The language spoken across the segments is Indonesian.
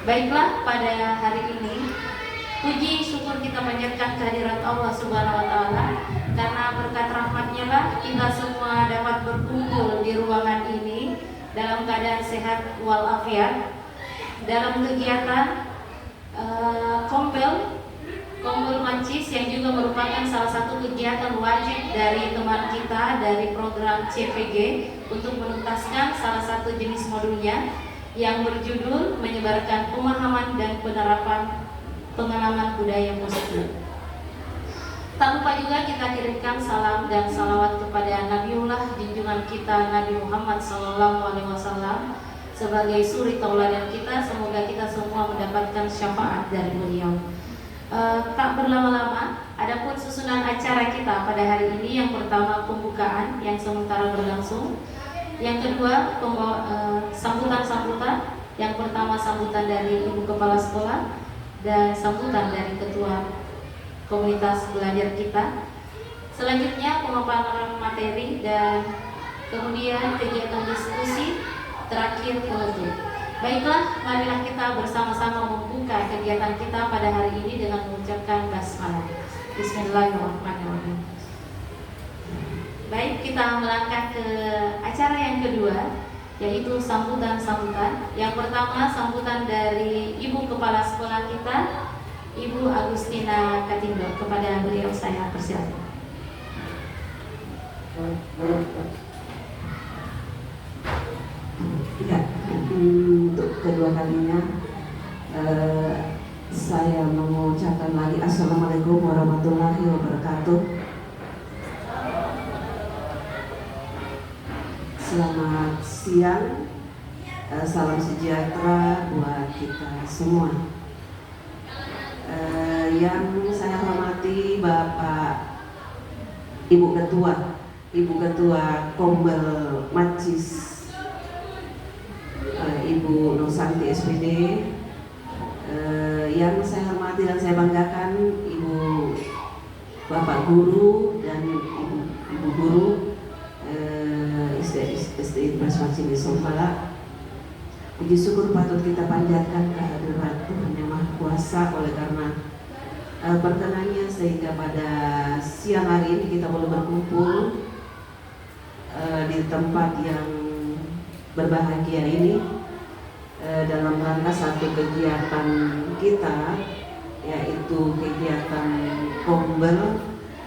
Baiklah, pada hari ini puji syukur kita panjatkan kehadirat Allah Subhanahu wa taala, karena berkat rahmat-Nya lah kita semua dapat berkumpul di ruangan ini dalam keadaan sehat walafiat dalam kegiatan Kompel Majlis, yang juga merupakan salah satu kegiatan wajib dari teman kita dari program CPG untuk menuntaskan salah satu jenis modulnya yang berjudul menyebarkan pemahaman dan penerapan pengalaman budaya positif. Tak lupa juga kita kirimkan salam dan salawat kepada Nabiullah junjungan kita Nabi Muhammad SAW sebagai suri tauladan kita. Semoga kita semua mendapatkan syafaat dari beliau. Tak berlama-lama, adapun susunan acara kita pada hari ini, yang pertama pembukaan yang sementara berlangsung, yang kedua sambutan-sambutan. Yang pertama sambutan dari Ibu Kepala Sekolah dan sambutan dari Ketua Komunitas Belajar kita. Selanjutnya pemaparan materi dan kemudian kegiatan diskusi, terakhir penutup. Baiklah, marilah kita bersama-sama membuka kegiatan kita pada hari ini dengan mengucapkan basmalah. Bismillahirrahmanirrahim. Baik, kita melangkah ke acara yang kedua, yaitu sambutan-sambutan. Yang pertama sambutan dari Ibu Kepala Sekolah kita, Ibu Agustina Katindo. Kepada beliau saya persilakan. Ya, untuk kedua kalinya saya mengucapkan lagi Assalamualaikum warahmatullahi wabarakatuh. Selamat siang, salam sejahtera buat kita semua. Yang saya hormati Bapak Ibu Ketua Kombel Majlis, Ibu Nursanti SPD. Yang saya hormati dan saya banggakan Ibu Bapak Guru dan Ibu Guru SDI Prasmaci di Sombala. Puji syukur patut kita panjatkan kehadirat Tuhan Yang Maha Kuasa, oleh karena perkenannya sehingga pada siang hari ini kita boleh berkumpul di tempat yang berbahagia ini dalam rangka satu kegiatan kita, yaitu kegiatan Kombel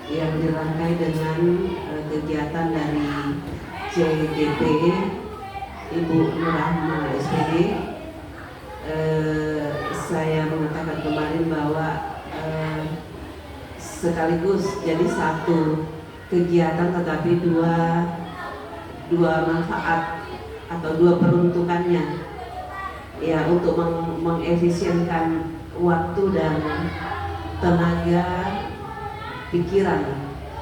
yang dirangkai dengan kegiatan dari CGP Ibu Nurahma SPD. Saya mengatakan kemarin bahwa sekaligus jadi satu kegiatan tetapi dua manfaat atau dua peruntukannya, ya, untuk mengefisienkan waktu dan tenaga, pikiran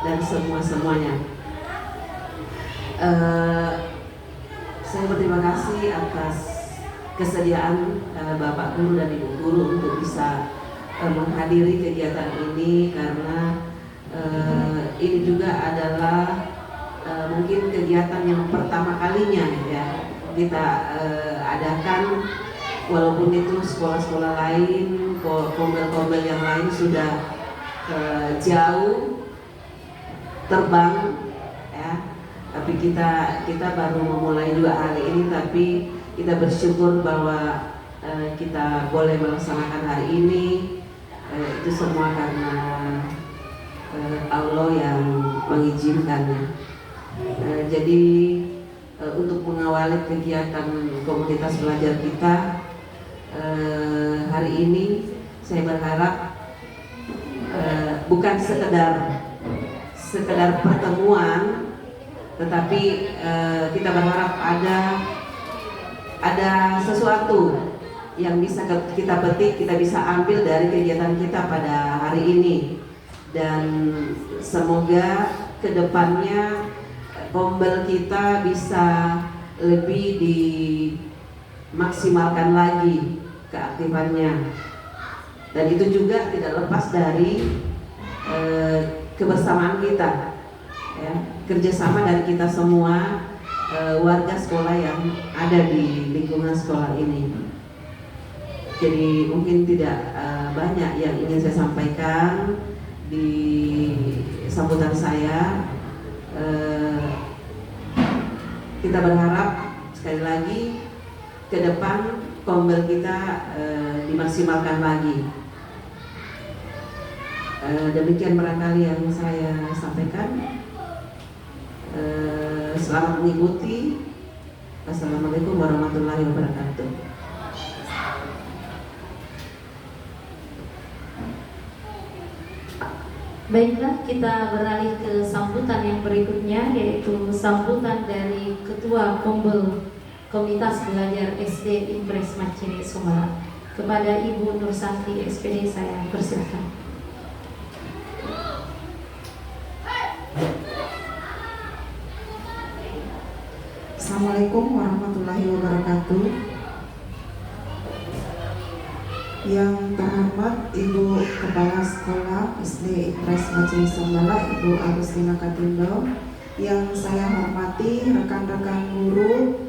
dan semuanya. Saya berterima kasih atas kesediaan Bapak Guru dan Ibu Guru untuk bisa menghadiri kegiatan ini, karena ini juga adalah mungkin kegiatan yang pertama kalinya ya kita adakan, walaupun itu sekolah-sekolah lain, kombel-kombel yang lain sudah jauh terbang ya, tapi kita baru memulai juga hari ini. Tapi kita bersyukur bahwa kita boleh melaksanakan hari ini. Itu semua karena Allah yang mengizinkannya. Jadi untuk mengawali kegiatan komunitas belajar kita hari ini, saya berharap bukan sekedar pertemuan, tetapi kita berharap ada sesuatu yang bisa kita petik, kita bisa ambil dari kegiatan kita pada hari ini. Dan semoga kedepannya Kombel kita bisa lebih dimaksimalkan lagi keaktifannya. Dan itu juga tidak lepas dari kebersamaan kita, ya, kerjasama dari kita semua, warga sekolah yang ada di lingkungan sekolah ini. Jadi mungkin tidak banyak yang ingin saya sampaikan di sambutan saya. Kita berharap sekali lagi ke depan Kombel kita dimaksimalkan lagi. Demikian barangkali yang saya sampaikan. Selamat mengikuti. Assalamualaikum warahmatullahi wabarakatuh. Baiklah, kita beralih ke sambutan yang berikutnya, yaitu sambutan dari Ketua Kombel Komunitas Belajar SD Impres Macini Sumbala. Kepada Ibu Nur Santi SPD saya persilakan. Assalamualaikum warahmatullahi wabarakatuh. Yang terhormat Ibu Kepala Sekolah SD Impres Macini Sumbala, Ibu Agustina Katindo. Yang saya hormati rekan-rekan guru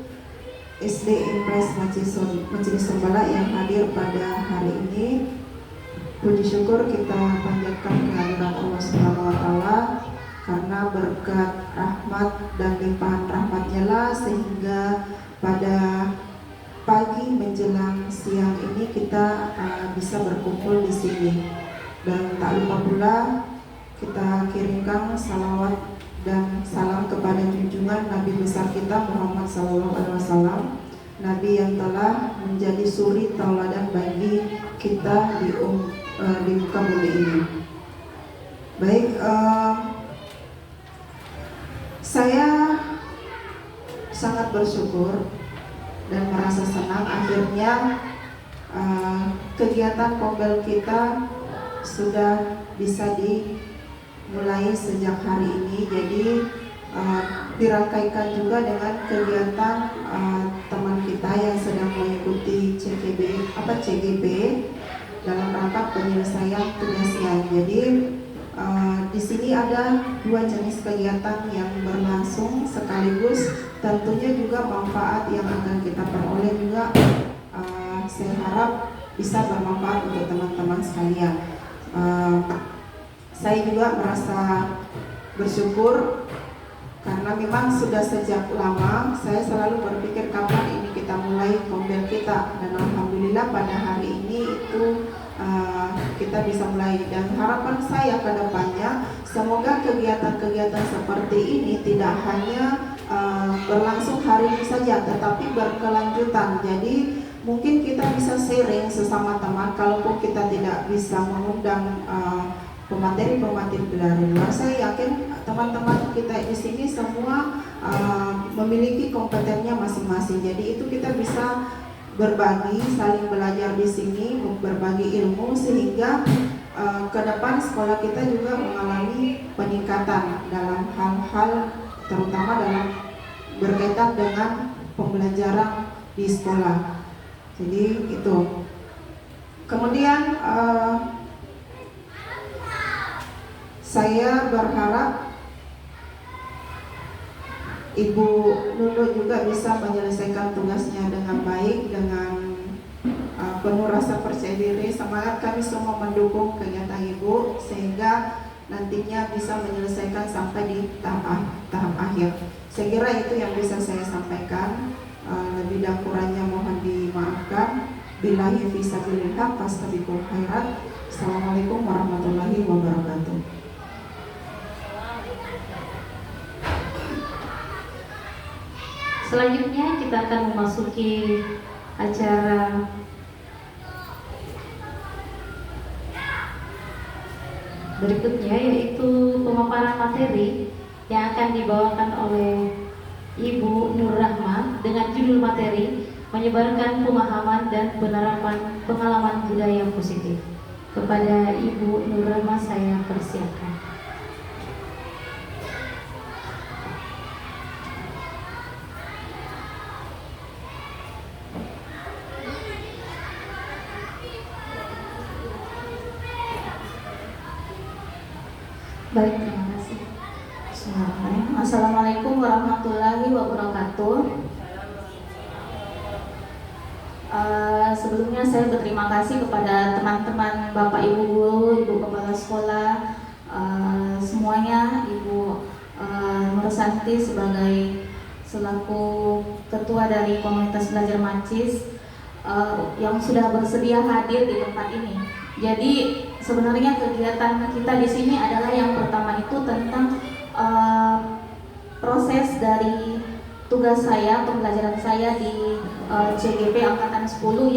SD Impres Macini Sumbala yang hadir pada hari ini. Puji syukur kita panjatkan kehadiran Allah Subhanahu wa Ta'ala, karena berkat rahmat dan limpahan rahmatnya lah sehingga pada pagi menjelang siang ini kita bisa berkumpul di sini. Dan tak lupa pula kita kirimkan salawat dan salam kepada junjungan Nabi besar kita Muhammad SAW, Nabi yang telah menjadi suri tauladan bagi kita di muka bumi ini. Baik, saya sangat bersyukur dan merasa senang akhirnya kegiatan Kombel kita sudah bisa dimulai sejak hari ini. Jadi dirangkaikan juga dengan kegiatan teman kita yang sedang mengikuti CGP dalam rangka penyelesaian tugasnya. Jadi di sini ada dua jenis kegiatan yang berlangsung sekaligus, tentunya juga manfaat yang akan kita peroleh juga saya harap bisa bermanfaat untuk teman-teman sekalian. Saya juga merasa bersyukur karena memang sudah sejak lama saya selalu berpikir kapan ini kita mulai Kombel kita, dan alhamdulillah pada hari ini itu kita bisa mulai. Dan harapan saya ke depannya semoga kegiatan-kegiatan seperti ini tidak hanya berlangsung hari ini saja, tetapi berkelanjutan. Jadi mungkin kita bisa sharing sesama teman, kalaupun kita tidak bisa mengundang pemateri-pemateri dari luar. Saya yakin teman-teman kita di sini semua memiliki kompetennya masing-masing. Jadi itu kita bisa berbagi, saling belajar di sini, berbagi ilmu sehingga ke depan sekolah kita juga mengalami peningkatan dalam hal-hal terutama dalam berkaitan dengan pembelajaran di sekolah. Jadi itu. Kemudian saya berharap Ibu Nunu juga bisa menyelesaikan tugasnya dengan baik, dengan penuh rasa percaya diri. Semangat, kami semua mendukung kegiatan Ibu sehingga nantinya bisa menyelesaikan sampai di tahap akhir. Saya kira itu yang bisa saya sampaikan. Lebih dan kurangnya mohon dimaafkan. Billahi fisabilillah, fastabiqul khairat. Assalamualaikum warahmatullahi wabarakatuh. Selanjutnya kita akan memasuki acara berikutnya, yaitu pemaparan materi yang akan dibawakan oleh Ibu Nur Rahma dengan judul materi menyebarkan pemahaman dan penerapan pengalaman budaya positif. Kepada Ibu Nur Rahma saya persilakan. Baik, terima kasih. Assalamualaikum warahmatullahi wabarakatuh. sebelumnya saya berterima kasih kepada teman-teman Bapak Ibu Guru, Ibu Kepala Sekolah, semuanya, Ibu Nur Santi sebagai selaku ketua dari komunitas belajar Macis yang sudah bersedia hadir di tempat ini. Jadi sebenarnya kegiatan kita di sini adalah yang pertama itu tentang proses dari tugas saya, pembelajaran saya di CGP Angkatan 10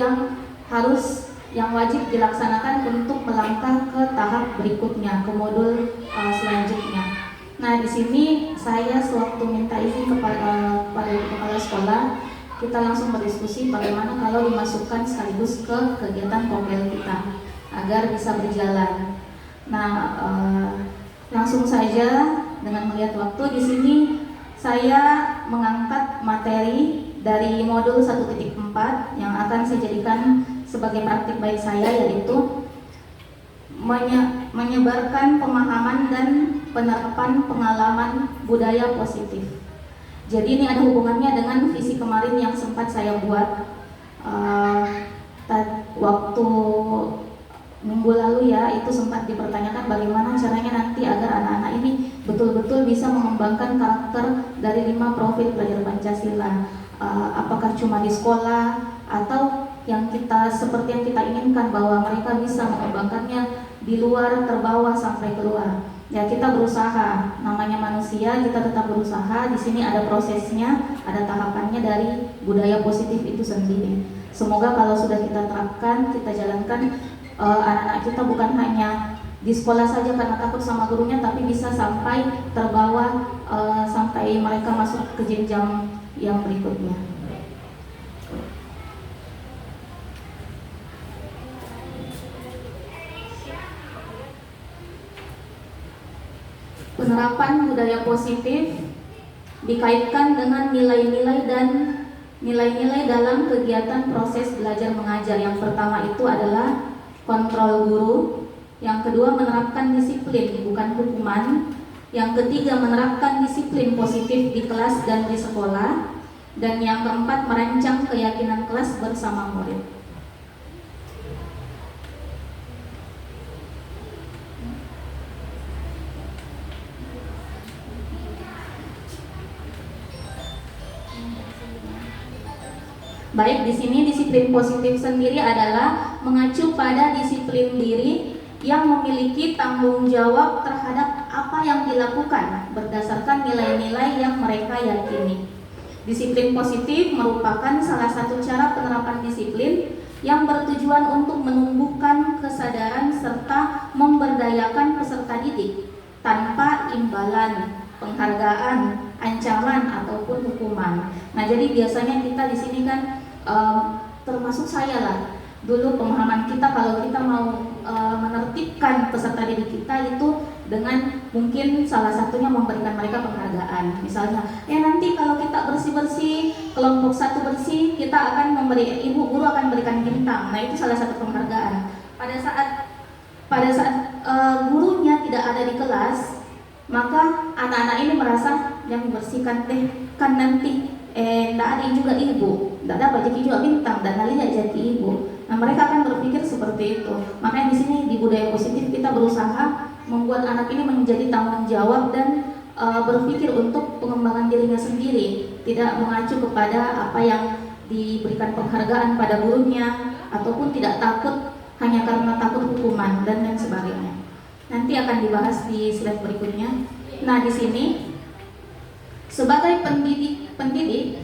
yang wajib dilaksanakan untuk melangkah ke tahap berikutnya, ke modul selanjutnya. Nah, di sini saya sewaktu minta izin kepada kepala sekolah, kita langsung berdiskusi bagaimana kalau dimasukkan sekaligus ke kegiatan kompel kita agar bisa berjalan. Nah, langsung saja dengan melihat waktu di sini saya mengangkat materi dari modul 1.4 yang akan saya jadikan sebagai praktik baik saya, yaitu menyebarkan pemahaman dan penerapan pengalaman budaya positif. Jadi ini ada hubungannya dengan visi kemarin yang sempat saya buat waktu minggu lalu ya, itu sempat dipertanyakan bagaimana caranya nanti agar anak-anak ini betul-betul bisa mengembangkan karakter dari 5 profil pelajar Pancasila. Apakah cuma di sekolah atau yang kita seperti yang kita inginkan bahwa mereka bisa mengembangkannya di luar, terbawa sampai keluar. Ya, kita berusaha, namanya manusia, kita tetap berusaha. Di sini ada prosesnya, ada tahapannya dari budaya positif itu sendiri. Semoga kalau sudah kita terapkan, kita jalankan, anak-anak kita bukan hanya di sekolah saja karena takut sama gurunya, tapi bisa sampai terbawa sampai mereka masuk ke jenjang yang berikutnya. Penerapan budaya positif dikaitkan dengan nilai-nilai dalam kegiatan proses belajar mengajar. Yang pertama itu adalah kontrol guru, yang kedua menerapkan disiplin bukan hukuman, yang ketiga menerapkan disiplin positif di kelas dan di sekolah, dan yang keempat merancang keyakinan kelas bersama murid. Baik, di sini disiplin positif sendiri adalah mengacu pada disiplin diri yang memiliki tanggung jawab terhadap apa yang dilakukan berdasarkan nilai-nilai yang mereka yakini. Disiplin positif merupakan salah satu cara penerapan disiplin yang bertujuan untuk menumbuhkan kesadaran serta memberdayakan peserta didik tanpa imbalan, penghargaan, ancaman ataupun hukuman. Nah, jadi biasanya kita di sini kan termasuk saya lah, dulu pemahaman kita kalau kita mau menertibkan peserta didik kita itu dengan mungkin salah satunya memberikan mereka penghargaan. Misalnya, ya nanti kalau kita bersih-bersih, kelompok 1 bersih, kita akan memberi, ibu guru akan berikan bintang. Nah, itu salah satu penghargaan. Pada saat gurunya tidak ada di kelas, maka anak-anak ini merasa yang membersihkan deh kan nanti tidak ada juga ibu, tidak dapat jadi juga bintang dan nanti jadi ibu. Nah, mereka akan berpikir seperti itu. Makanya di sini di budaya positif kita berusaha membuat anak ini menjadi tanggung jawab dan berpikir untuk pengembangan dirinya sendiri, tidak mengacu kepada apa yang diberikan penghargaan pada gurunya ataupun tidak takut hanya karena takut hukuman dan lain sebagainya. Nanti akan dibahas di slide berikutnya. Nah, di sini sebagai pendidik,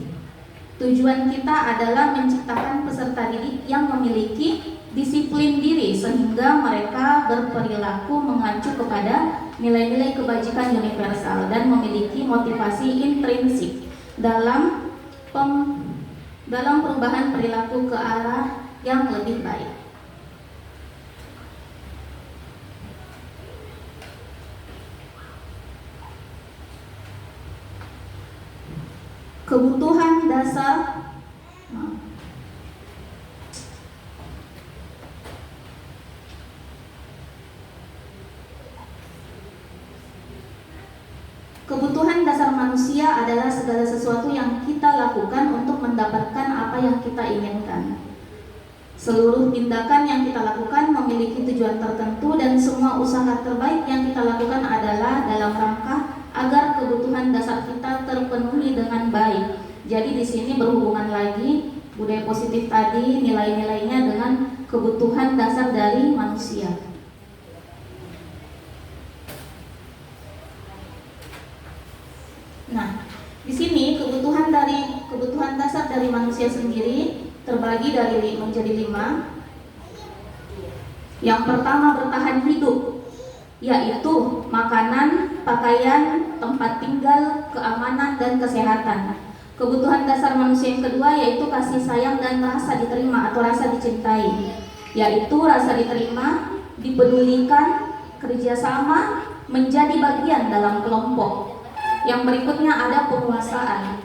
tujuan kita adalah menciptakan peserta didik yang memiliki disiplin diri sehingga mereka berperilaku mengacu kepada nilai-nilai kebajikan universal dan memiliki motivasi intrinsik dalam perubahan perilaku ke arah yang lebih baik. Kebutuhan dasar manusia adalah segala sesuatu yang kita lakukan untuk mendapatkan apa yang kita inginkan. Seluruh tindakan yang kita lakukan memiliki tujuan tertentu dan semua usaha terbaik yang kita lakukan adalah dalam rangka agar kebutuhan dasar kita terpenuhi dengan baik. Jadi di sini berhubungan lagi budaya positif tadi, nilai-nilainya dengan kebutuhan dasar dari manusia. Nah, di sini kebutuhan dasar dari manusia sendiri terbagi menjadi 5. Yang pertama bertahan hidup, yaitu makanan, pakaian, tempat tinggal, keamanan, dan kesehatan. Kebutuhan dasar manusia yang kedua yaitu kasih sayang dan rasa diterima atau rasa dicintai, yaitu rasa diterima, dipedulikan, kerjasama, menjadi bagian dalam kelompok. Yang berikutnya ada penguasaan,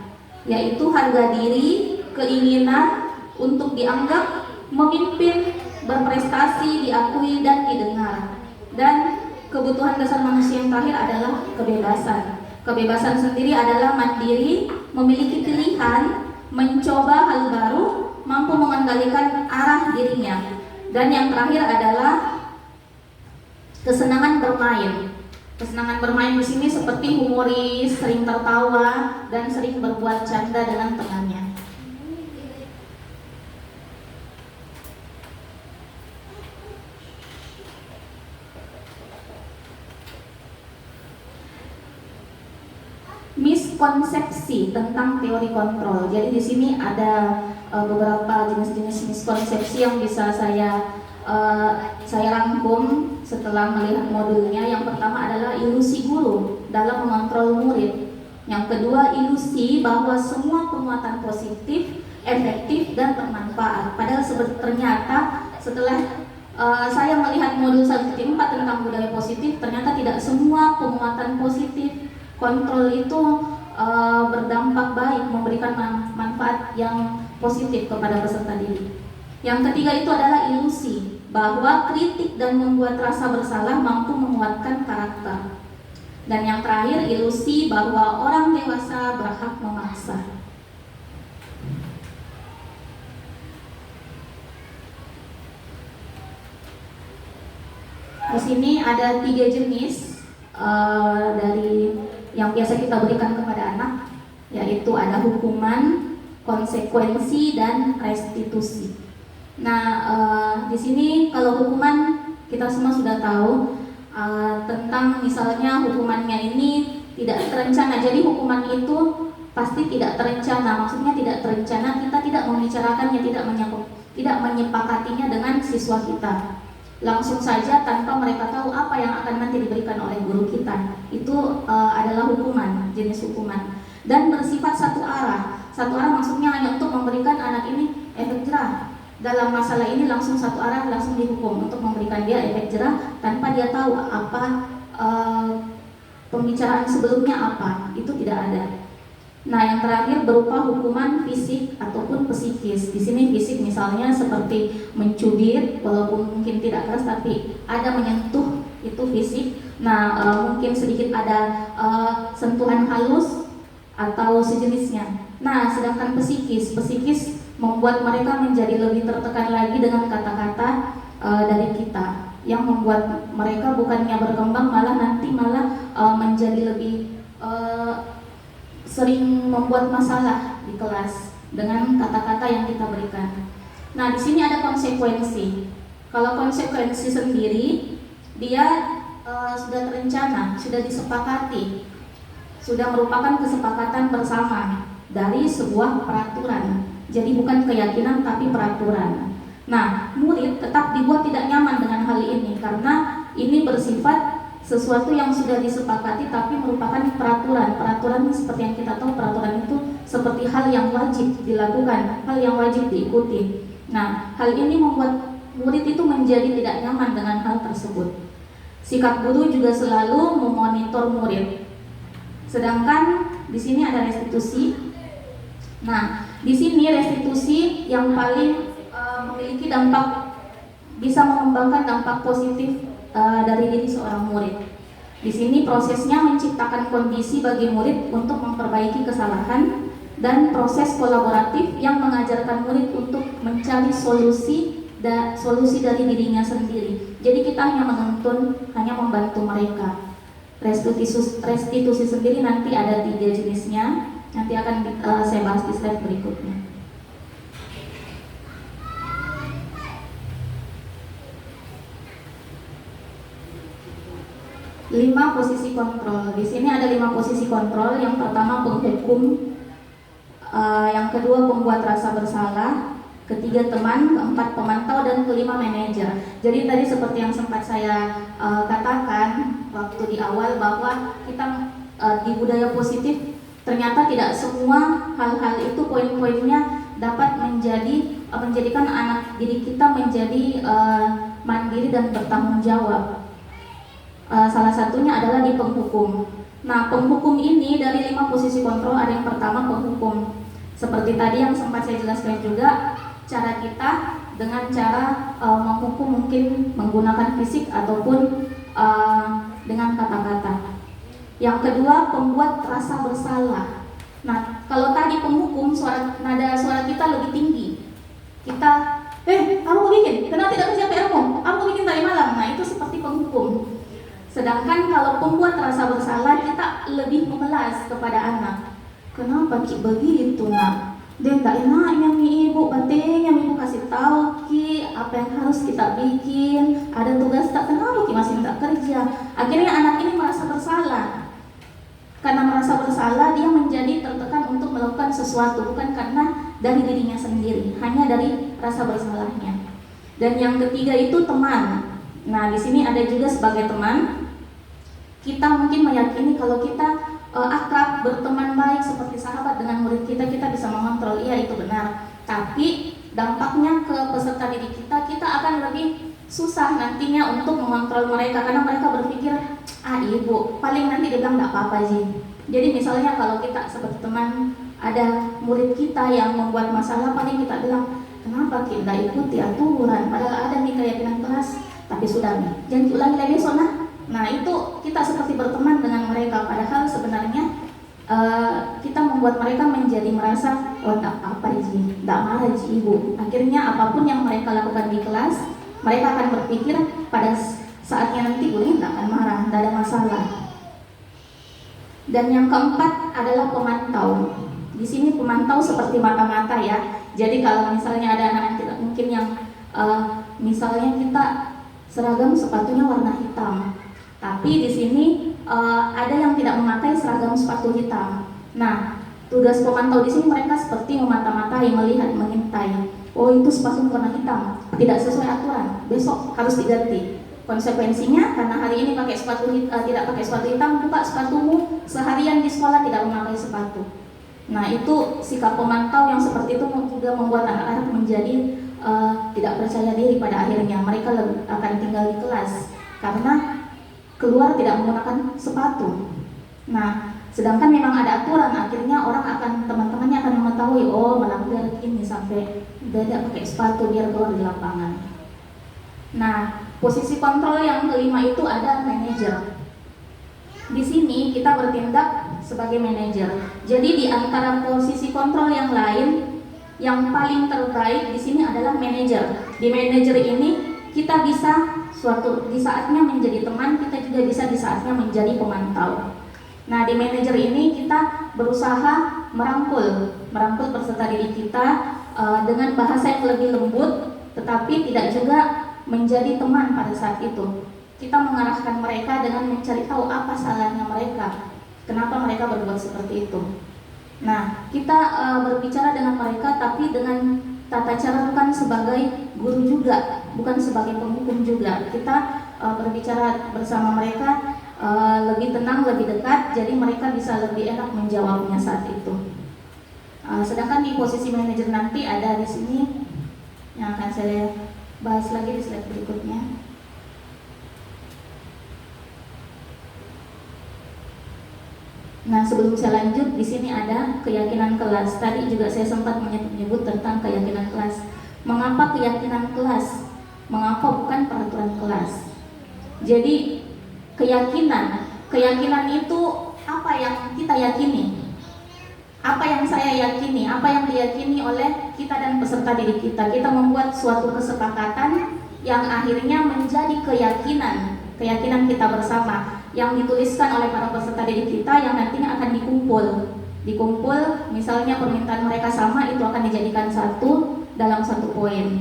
yaitu harga diri, keinginan untuk dianggap, memimpin, berprestasi, diakui, dan didengar. Dan kebutuhan dasar manusia yang terakhir adalah kebebasan. Kebebasan sendiri adalah mandiri, memiliki pilihan, mencoba hal baru, mampu mengendalikan arah dirinya. Dan yang terakhir adalah kesenangan bermain. Kesenangan bermain di sini seperti humoris, sering tertawa, dan sering berbuat canda dengan temannya. Miskonsepsi tentang teori kontrol. Jadi di sini ada beberapa jenis-jenis miskonsepsi yang bisa saya rangkum setelah melihat modulnya. Yang pertama adalah ilusi guru dalam mengontrol murid. Yang kedua, ilusi bahwa semua penguatan positif, efektif, dan bermanfaat. Padahal ternyata setelah saya melihat modul 1.4 tentang budaya positif, ternyata tidak semua penguatan positif kontrol itu berdampak baik, memberikan manfaat yang positif kepada peserta didik. Yang ketiga itu adalah ilusi bahwa kritik dan membuat rasa bersalah mampu menguatkan karakter. Dan yang terakhir, ilusi bahwa orang dewasa berhak memaksa. Di sini ada 3 jenis dari yang biasa kita berikan kepada anak, yaitu ada hukuman, konsekuensi, dan restitusi. Nah, di sini kalau hukuman kita semua sudah tahu tentang misalnya hukumannya ini tidak terencana. Jadi hukuman itu pasti tidak terencana. Maksudnya tidak terencana, kita tidak membicarakannya, tidak menyepakatinya dengan siswa kita. Langsung saja tanpa mereka tahu apa yang akan nanti diberikan oleh guru kita. Itu adalah hukuman, jenis hukuman. Dan bersifat satu arah. Satu arah maksudnya hanya untuk memberikan anak ini efek jerah. Dalam masalah ini langsung satu arah, langsung dihukum untuk memberikan dia efek jerah tanpa dia tahu apa pembicaraan sebelumnya apa. Itu tidak ada. Nah, yang terakhir berupa hukuman fisik ataupun psikis. Di sini fisik misalnya seperti mencubit, walaupun mungkin tidak keras tapi ada menyentuh, itu fisik. Nah, mungkin sedikit ada sentuhan halus atau sejenisnya. Nah, sedangkan psikis membuat mereka menjadi lebih tertekan lagi dengan kata-kata dari kita, yang membuat mereka bukannya berkembang malah menjadi lebih sering membuat masalah di kelas dengan kata-kata yang kita berikan. Nah, di sini ada konsekuensi. Kalau konsekuensi sendiri, dia sudah terencana, sudah disepakati, sudah merupakan kesepakatan bersama dari sebuah peraturan. Jadi bukan keyakinan tapi peraturan. Nah, murid tetap dibuat tidak nyaman dengan hal ini karena ini bersifat sesuatu yang sudah disepakati tapi merupakan peraturan. Peraturan seperti yang kita tahu, peraturan itu seperti hal yang wajib dilakukan, hal yang wajib diikuti. Nah, hal ini membuat murid itu menjadi tidak nyaman dengan hal tersebut. Sikap guru juga selalu memonitor murid. Sedangkan di sini ada restitusi. Nah, di sini restitusi yang paling memiliki dampak, bisa mengembangkan dampak positif dari diri seorang murid. Di sini prosesnya menciptakan kondisi bagi murid untuk memperbaiki kesalahan dan proses kolaboratif yang mengajarkan murid untuk mencari solusi dari dirinya sendiri. Jadi kita hanya menuntun, hanya membantu mereka. Restitusi sendiri nanti ada 3 jenisnya, nanti akan saya bahas di slide berikutnya. 5 posisi kontrol. Di sini ada 5 posisi kontrol. Yang pertama penghukum, yang kedua pembuat rasa bersalah, ketiga teman, keempat pemantau, dan kelima manajer. Jadi tadi seperti yang sempat saya katakan waktu di awal bahwa kita di budaya positif ternyata tidak semua hal-hal itu poin-poinnya dapat menjadikan anak didik kita menjadi mandiri dan bertanggung jawab. Salah satunya adalah di penghukum. Nah, penghukum ini dari 5 posisi kontrol ada yang pertama penghukum. Seperti tadi yang sempat saya jelaskan juga, cara kita dengan cara menghukum mungkin menggunakan fisik ataupun dengan kata-kata. Yang kedua, pembuat rasa bersalah. Nah, kalau tadi penghukum, nada suara kita lebih tinggi. Kita, kamu bikin, kenapa tidak kerja PR-mu? Aku bikin tadi malam. Nah, itu seperti penghukum. Sedangkan kalau pembuat rasa bersalah, kita lebih memelas kepada anak. Kenapa Ki begitu nak? Dia tak enaknya ibu, pentingnya ibu kasih tahu Ki apa yang harus kita bikin. Ada tugas tak, kenapa Ki masih tak kerja? Akhirnya anak ini merasa bersalah. Karena merasa bersalah, dia menjadi tertekan untuk melakukan sesuatu, bukan karena dari dirinya sendiri, hanya dari rasa bersalahnya. Dan yang ketiga itu teman. Nah, di sini ada juga sebagai teman. Kita mungkin meyakini kalau kita akrab, berteman baik seperti sahabat dengan murid kita bisa mengontrol. Iya, itu benar. Tapi dampaknya ke peserta didik kita akan lebih susah nantinya untuk mengontrol mereka, karena mereka berpikir, ibu paling nanti dia bilang enggak apa-apa sih. Jadi misalnya kalau kita seperti teman ada murid kita yang membuat masalah, paling kita bilang, kenapa kita ikuti aturan padahal ada nih keyakinan kelas, tapi sudah nih, jangan ulangi lagi besok nah. Nah, itu kita seperti berteman dengan mereka, padahal sebenarnya kita membuat mereka menjadi merasa, oh tak apa Ji, tak marah Ji ibu. Akhirnya apapun yang mereka lakukan di kelas, mereka akan berpikir pada saatnya nanti gurunya tidak akan marah, tidak ada masalah. Dan yang keempat adalah pemantau. Di sini pemantau seperti mata-mata ya. Jadi kalau misalnya ada anak-anak kita mungkin yang misalnya kita seragam sepatunya warna hitam, tapi di sini ada yang tidak memakai seragam sepatu hitam. Nah, tugas pemantau di sini mereka seperti memata-matai, melihat, mengintai. Oh, itu sepatu warna hitam, tidak sesuai aturan, besok harus diganti. Konsekuensinya karena hari ini pakai sepatu tidak pakai sepatu hitam, buka sepatumu seharian di sekolah tidak memakai sepatu. Nah, itu sikap pemantau yang seperti itu juga membuat anak-anak menjadi tidak percaya diri pada akhirnya. Mereka akan tinggal di kelas karena keluar tidak menggunakan sepatu. Nah, sedangkan memang ada aturan, akhirnya teman-temannya akan mengetahui, oh melanggar ini sampai tidak pakai sepatu biar keluar di lapangan. Nah, posisi kontrol yang kelima itu ada manajer. Di sini kita bertindak sebagai manajer. Jadi di antara posisi kontrol yang lain, yang paling terbaik di sini adalah manajer. Di manajer ini kita bisa di saatnya menjadi teman, kita juga bisa di saatnya menjadi pemantau. Nah, di manajer ini kita berusaha merangkul peserta didik kita dengan bahasa yang lebih lembut, tetapi tidak juga menjadi teman pada saat itu. Kita mengarahkan mereka dengan mencari tahu apa salahnya mereka, kenapa mereka berbuat seperti itu. Nah, kita berbicara dengan mereka tapi dengan tata cara bukan sebagai guru juga, bukan sebagai penghukum juga. Kita berbicara bersama mereka lebih tenang, lebih dekat, jadi mereka bisa lebih enak menjawabnya saat itu. Sedangkan di posisi manajer nanti ada di sini yang akan saya bahas lagi di slide berikutnya. Nah, sebelum saya lanjut, di sini ada keyakinan kelas. Tadi juga saya sempat menyebut tentang keyakinan kelas. Mengapa keyakinan kelas? Mengapa bukan peraturan kelas? Jadi keyakinan itu apa yang kita yakini? apa yang saya yakini, apa yang diyakini oleh kita dan peserta didik kita. Kita membuat suatu kesepakatan yang akhirnya menjadi keyakinan kita bersama yang dituliskan oleh para peserta didik kita yang nantinya akan dikumpul, misalnya permintaan mereka sama, itu akan dijadikan satu dalam satu poin.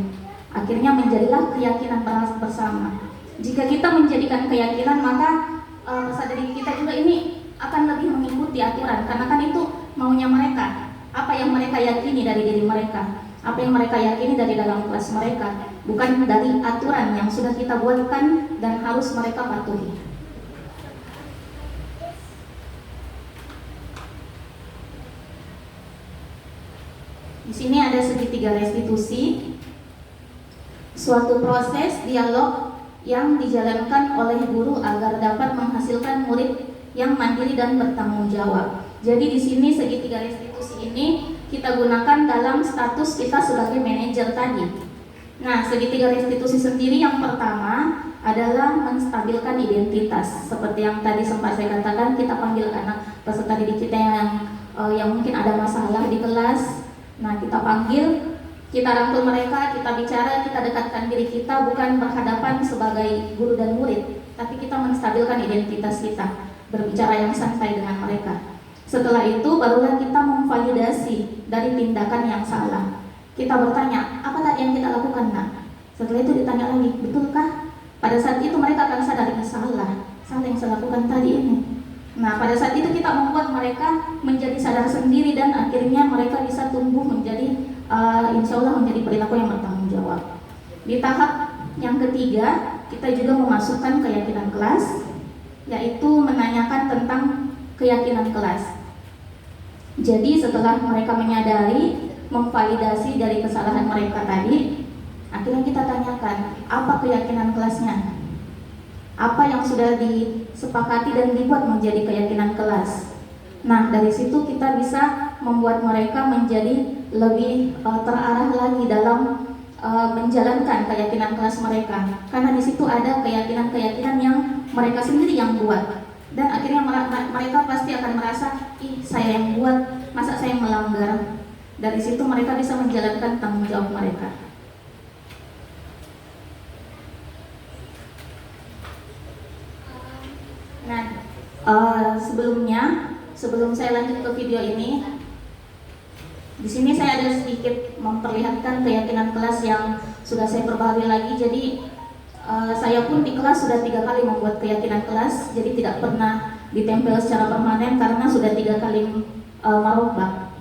Akhirnya menjadilah keyakinan bersama. Jika kita menjadikan keyakinan, maka peserta didik kita juga ini akan lebih mengikuti aturan, karena kan itu maunya mereka, apa yang mereka yakini dari diri mereka, apa yang mereka yakini dari dalam kelas mereka, bukan dari aturan yang sudah kita buatkan dan harus mereka patuhi. Di sini ada segitiga restitusi, suatu proses dialog yang dijalankan oleh guru agar dapat menghasilkan murid yang mandiri dan bertanggung jawab. Jadi di sini segitiga restitusi ini kita gunakan dalam status kita sebagai manajer tadi. Nah, segitiga restitusi sendiri yang pertama adalah menstabilkan identitas. Seperti yang tadi sempat saya katakan, kita panggil anak peserta didik kita yang mungkin ada masalah di kelas. Nah, kita panggil, kita rangkul mereka, kita bicara, kita dekatkan diri kita, bukan berhadapan sebagai guru dan murid, tapi kita menstabilkan identitas kita, berbicara yang santai dengan mereka. Setelah itu barulah kita memvalidasi dari tindakan yang salah. Kita bertanya, apa tadi yang kita lakukan, nak? Setelah itu ditanya lagi, betulkah? Pada saat itu mereka akan sadar, salah yang saya lakukan tadi ini. Nah, pada saat itu kita membuat mereka menjadi sadar sendiri dan akhirnya mereka bisa tumbuh menjadi insya Allah menjadi perilaku yang bertanggung jawab. Di tahap yang ketiga, kita juga memasukkan keyakinan kelas, yaitu menanyakan tentang keyakinan kelas. Jadi setelah mereka menyadari, memvalidasi dari kesalahan mereka tadi, akhirnya kita tanyakan, apa keyakinan kelasnya? Apa yang sudah disepakati dan dibuat menjadi keyakinan kelas. Nah, dari situ kita bisa membuat mereka menjadi lebih terarah lagi dalam menjalankan keyakinan kelas mereka. Karena di situ ada keyakinan-keyakinan yang mereka sendiri yang buat. Dan akhirnya mereka pasti akan merasa, saya yang buat, masa saya melanggar. Dari situ mereka bisa menjalankan tanggung jawab mereka. Nah, sebelum saya lanjut ke video ini, di sini saya ada sedikit memperlihatkan keyakinan kelas yang sudah saya perbaharui lagi. Jadi saya pun di kelas sudah 3 kali membuat keyakinan kelas, jadi tidak pernah ditempel secara permanen karena sudah 3 kali merubah.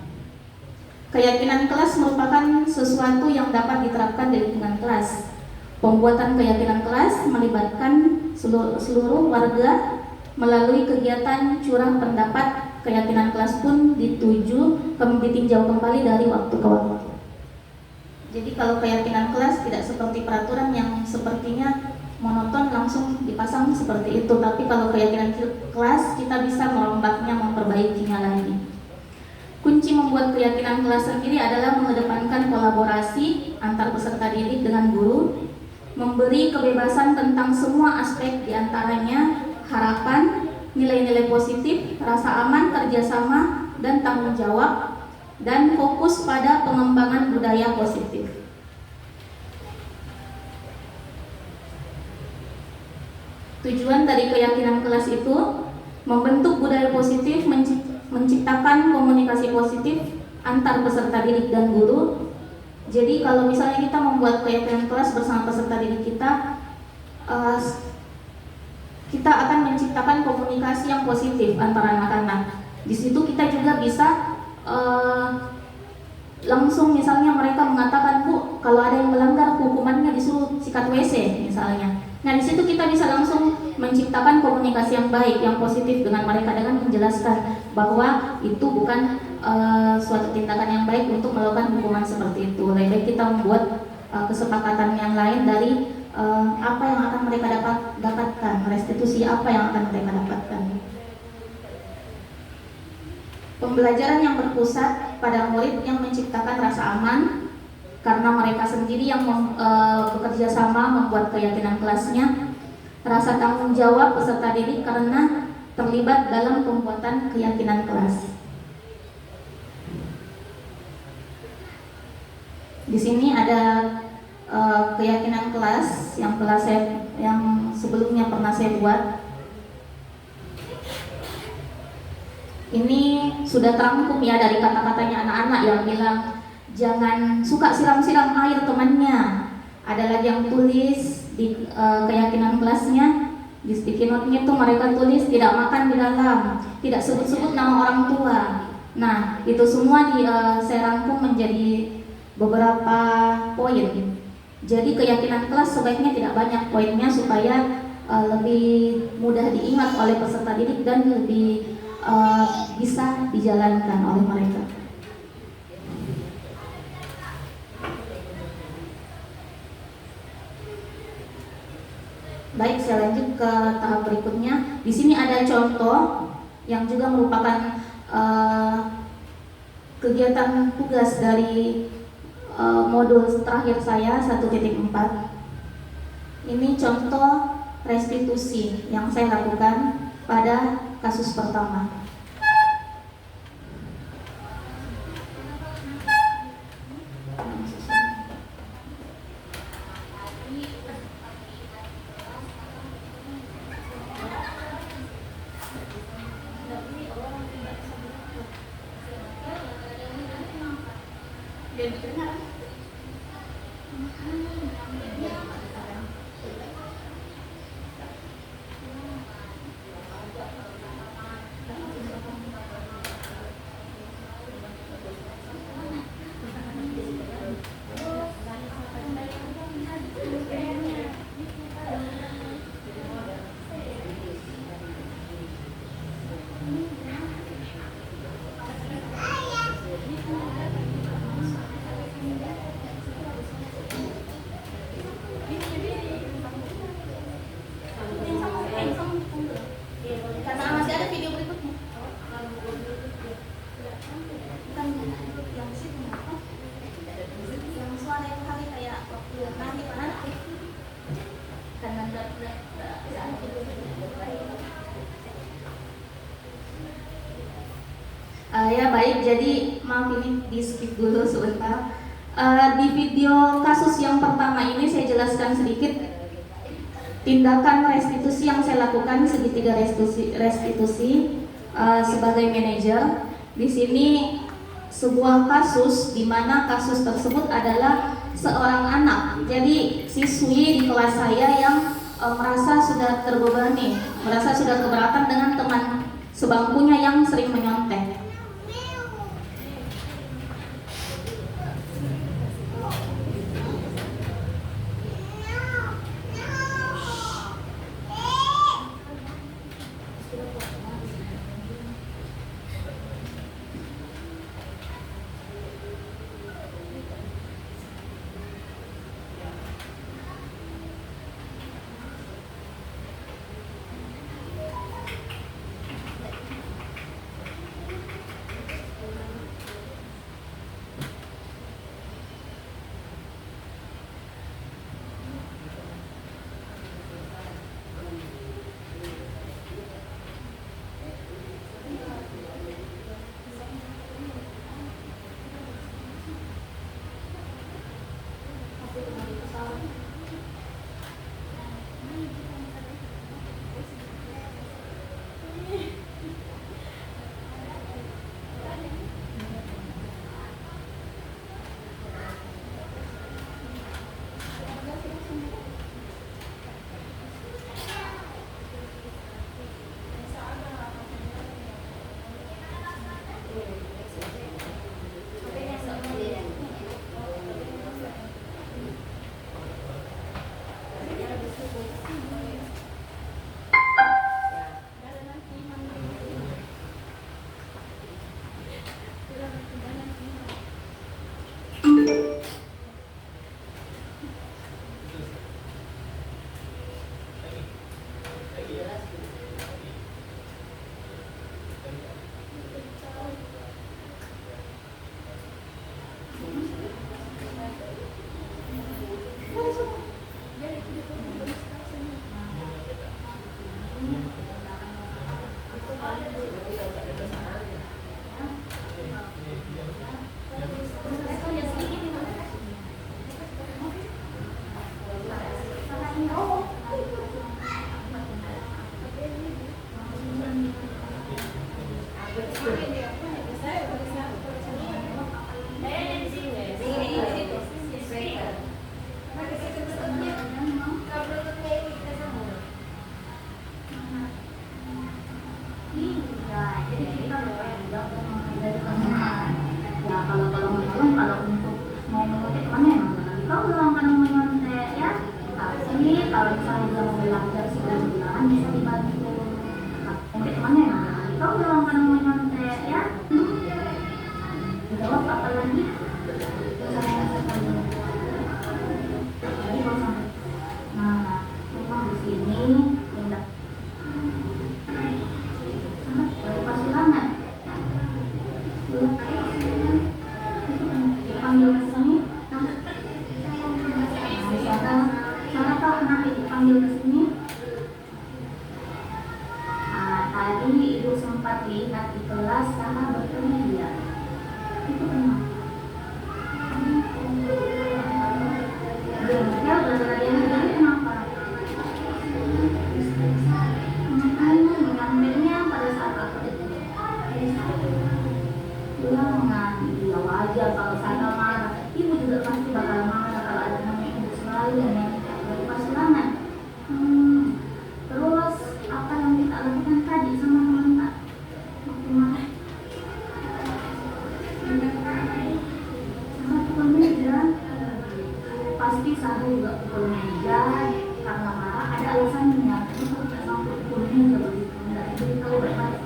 Keyakinan kelas merupakan sesuatu yang dapat diterapkan di lingkungan kelas. Pembuatan keyakinan kelas melibatkan seluruh warga melalui kegiatan curah pendapat. Keyakinan kelas pun ditinjau kembali dari waktu ke waktu. Jadi kalau keyakinan kelas tidak seperti peraturan yang sepertinya monoton langsung dipasang seperti itu, tapi kalau keyakinan kelas kita bisa merombaknya, memperbaikinya lagi. Kunci membuat keyakinan kelas sendiri adalah mengedepankan kolaborasi antar peserta didik dengan guru, memberi kebebasan tentang semua aspek, diantaranya harapan, nilai-nilai positif, rasa aman, kerjasama, dan tanggung jawab, dan fokus pada pengembangan budaya positif. Tujuan dari keyakinan kelas itu membentuk budaya positif, menciptakan komunikasi positif antar peserta didik dan guru. Jadi kalau misalnya kita membuat keyakinan kelas bersama peserta didik kita, kita akan menciptakan komunikasi yang positif antara anak-anak. Di situ kita juga bisa langsung misalnya mereka mengatakan, Bu, kalau ada yang melanggar hukumannya disuruh sikat WC misalnya. Nah, di situ kita bisa langsung menciptakan komunikasi yang baik, yang positif dengan mereka dengan menjelaskan bahwa itu bukan suatu tindakan yang baik untuk melakukan hukuman seperti itu. Lebih baik kita membuat kesepakatan yang lain dari apa yang akan mereka dapatkan, restitusi apa yang akan mereka dapatkan. Pembelajaran yang berpusat pada murid yang menciptakan rasa aman karena mereka sendiri yang bekerja sama membuat keyakinan kelasnya. Rasa tanggung jawab peserta didik karena terlibat dalam pembuatan keyakinan kelas. Di sini ada keyakinan kelas yang sebelumnya pernah saya buat. Ini sudah terangkum ya dari kata-katanya anak-anak yang bilang jangan suka siram-siram air temannya. Ada lagi yang tulis di keyakinan kelasnya, di sticky note-nya itu mereka tulis tidak makan di dalam, tidak sebut-sebut nama orang tua. Nah, itu semua saya rangkum menjadi beberapa poin. Jadi keyakinan kelas sebaiknya tidak banyak poinnya supaya lebih mudah diingat oleh peserta didik dan lebih bisa dijalankan oleh mereka. Baik, saya lanjut ke tahap berikutnya. Di sini ada contoh yang juga merupakan kegiatan tugas dari modul terakhir saya 1.4. Ini contoh restitusi yang saya lakukan pada kasus pertama. Ya baik, jadi maaf ini di skip dulu sebentar. Di video kasus yang pertama ini saya jelaskan sedikit tindakan restitusi yang saya lakukan segitiga restitusi sebagai manajer. Di sini sebuah kasus di mana kasus tersebut adalah seorang anak. Jadi siswi di kelas saya yang merasa sudah terbebani, merasa sudah keberatan dengan teman sebangkunya yang sering menyontek. jawab apa lagi? Jadi kalau sampai, nah memang di sini tindak persilangan. Dipanggil ke sini, siapa anak dipanggil ke sini? Tadi ibu sempat lihat di kelas sama bertemu dia. Itu kenapa? Dia belajar dia sendiri kenapa? Mengambilnya pada saat apa itu? Dia mengambil, dia wajar kalau saya marah. Ibu juga pasti bakal marah kalau ada namanya ibu selalu dan yang berpasangan. Terus apa yang kita lakukan tadi sama teman-teman waktu marah? Sama pukul meja, pasti saya juga pukul meja karena marah. Ada alasannya. Kenapa tidak sampai pukul meja begitu? Tidak diberitahu baik-baik.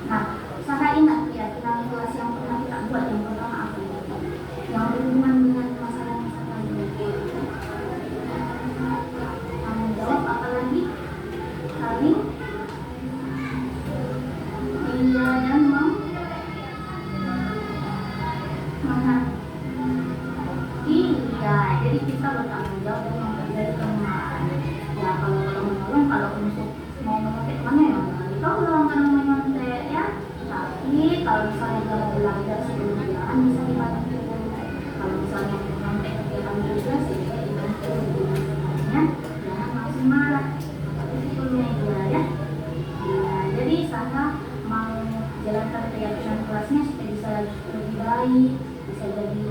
Nah, Sarah ingat ya kelas yang pernah kita buat yang pertama apa itu? Yang berhubungan dengan masalah ini. Tanggung jawab apa lagi? Saling iya dan iya, jadi kita bertanggung jawab dan mempelajari kelemahan. Ya kalau menolong, kalau untuk mau menyontek mana ya? Kita ulang menyontek ya. Tapi kalau misalnya dia mau belajar sebelum jalan bisa dibantu. Kalau misalnya menyontek kegiatan belajar sih bisa dibantu. Sebenarnya jangan langsung marah. Tapi itu media ya. Jadi saya mau jalankan kegiatan kelasnya supaya bisa lebih baik, bisa jadi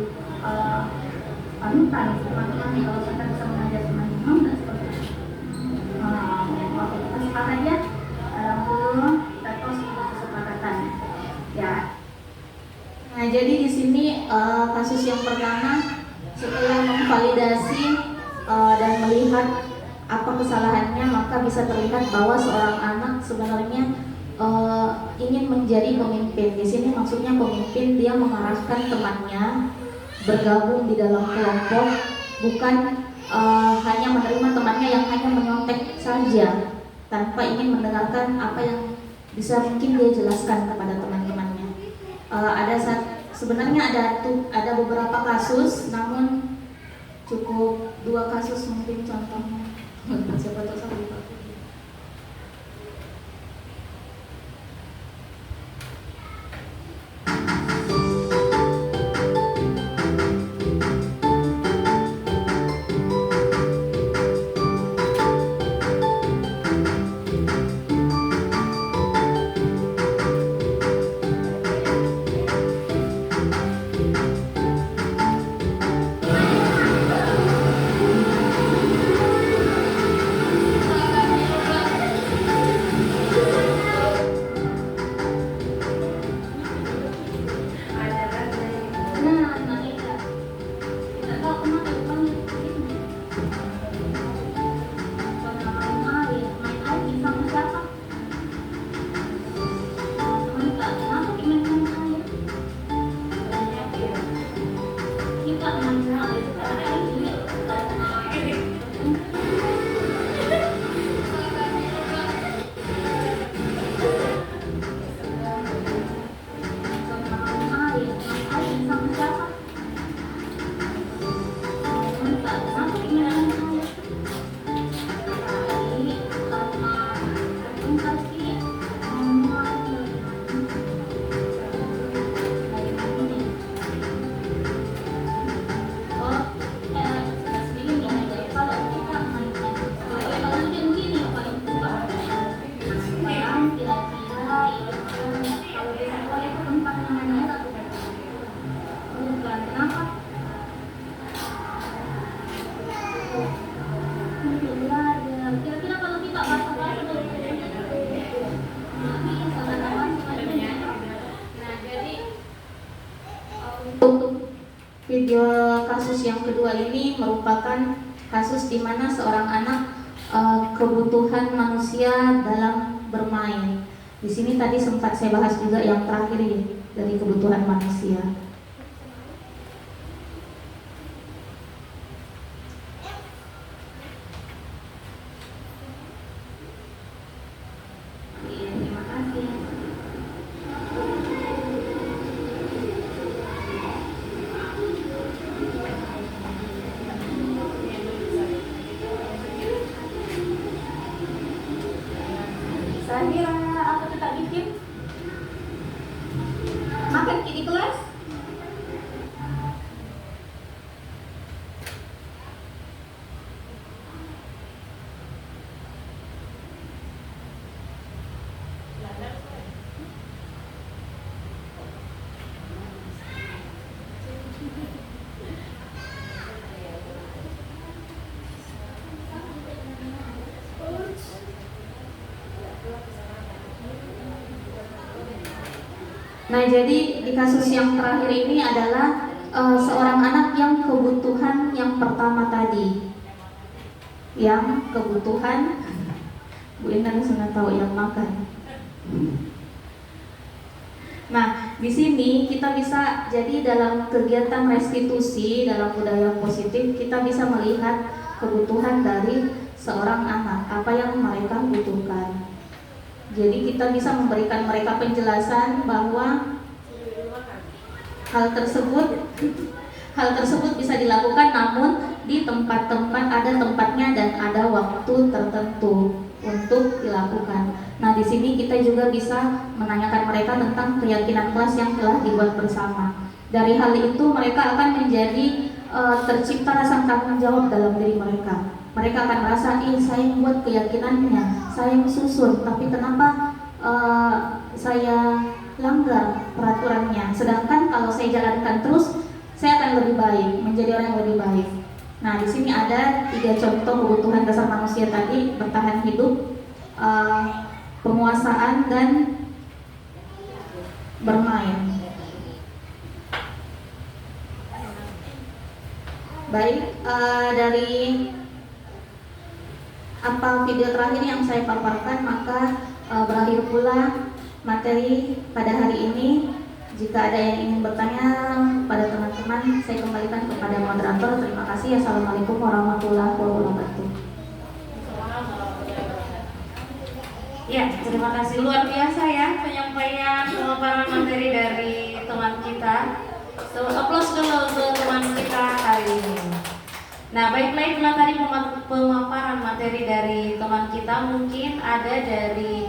panutan teman-teman kalau kita bisa mengajar teman-teman tidak seperti itu. Oke, kita sepakat ya. Kita tos kesepakatan ya. Nah, jadi di sini kasus yang pertama setelah memvalidasi dan melihat apa kesalahannya, maka bisa terlihat bahwa seorang anak sebenarnya ingin menjadi pemimpin. Di sini maksudnya pemimpin, dia mengarahkan temannya bergabung di dalam kelompok, bukan hanya menerima temannya yang hanya menyontek saja tanpa ingin mendengarkan apa yang bisa mungkin dia jelaskan kepada teman-temannya. Sebenarnya ada beberapa kasus, namun cukup 2 kasus mungkin contohnya. Siapa tahu saya lupa. kasus yang kedua ini merupakan kasus di mana seorang anak kebutuhan manusia dalam bermain. Di sini tadi sempat saya bahas juga yang terakhir dari kebutuhan manusia. Iya, terima kasih. Saya apa kita bikin? Makan di kelas? Nah, jadi di kasus yang terakhir ini adalah seorang anak yang kebutuhan yang pertama tadi, yang kebutuhan Bu Intan sudah tahu yang makan. Nah, di sini kita bisa jadi dalam kegiatan restitusi dalam budaya positif kita bisa melihat kebutuhan dari seorang anak, apa yang mereka butuhkan. Jadi kita bisa memberikan mereka penjelasan bahwa hal tersebut bisa dilakukan, namun di tempat-tempat ada tempatnya dan ada waktu tertentu untuk dilakukan. Nah, di sini kita juga bisa menanyakan mereka tentang keyakinan kelas yang telah dibuat bersama. Dari hal itu mereka akan menjadi tercipta rasa tanggung jawab dalam diri mereka. Mereka akan merasa, saya membuat keyakinannya, saya susun, tapi kenapa saya langgar peraturannya? Sedangkan kalau saya jalankan terus, saya akan lebih baik, menjadi orang yang lebih baik. Nah, di sini ada 3 contoh kebutuhan dasar manusia tadi: bertahan hidup, penguasaan, dan bermain. Baik, dari apa video terakhir yang saya paparkan, maka berakhir pula materi pada hari ini. Jika ada yang ingin bertanya pada teman-teman, saya kembalikan kepada moderator. Terima kasih. Assalamualaikum warahmatullahi wabarakatuh. Ya, terima kasih, luar biasa ya penyampaian pemaparan materi dari teman kita. So, aplaus dulu untuk teman kita hari ini. Nah, baiklah, itulah tadi pemaparan materi dari teman kita. Mungkin ada dari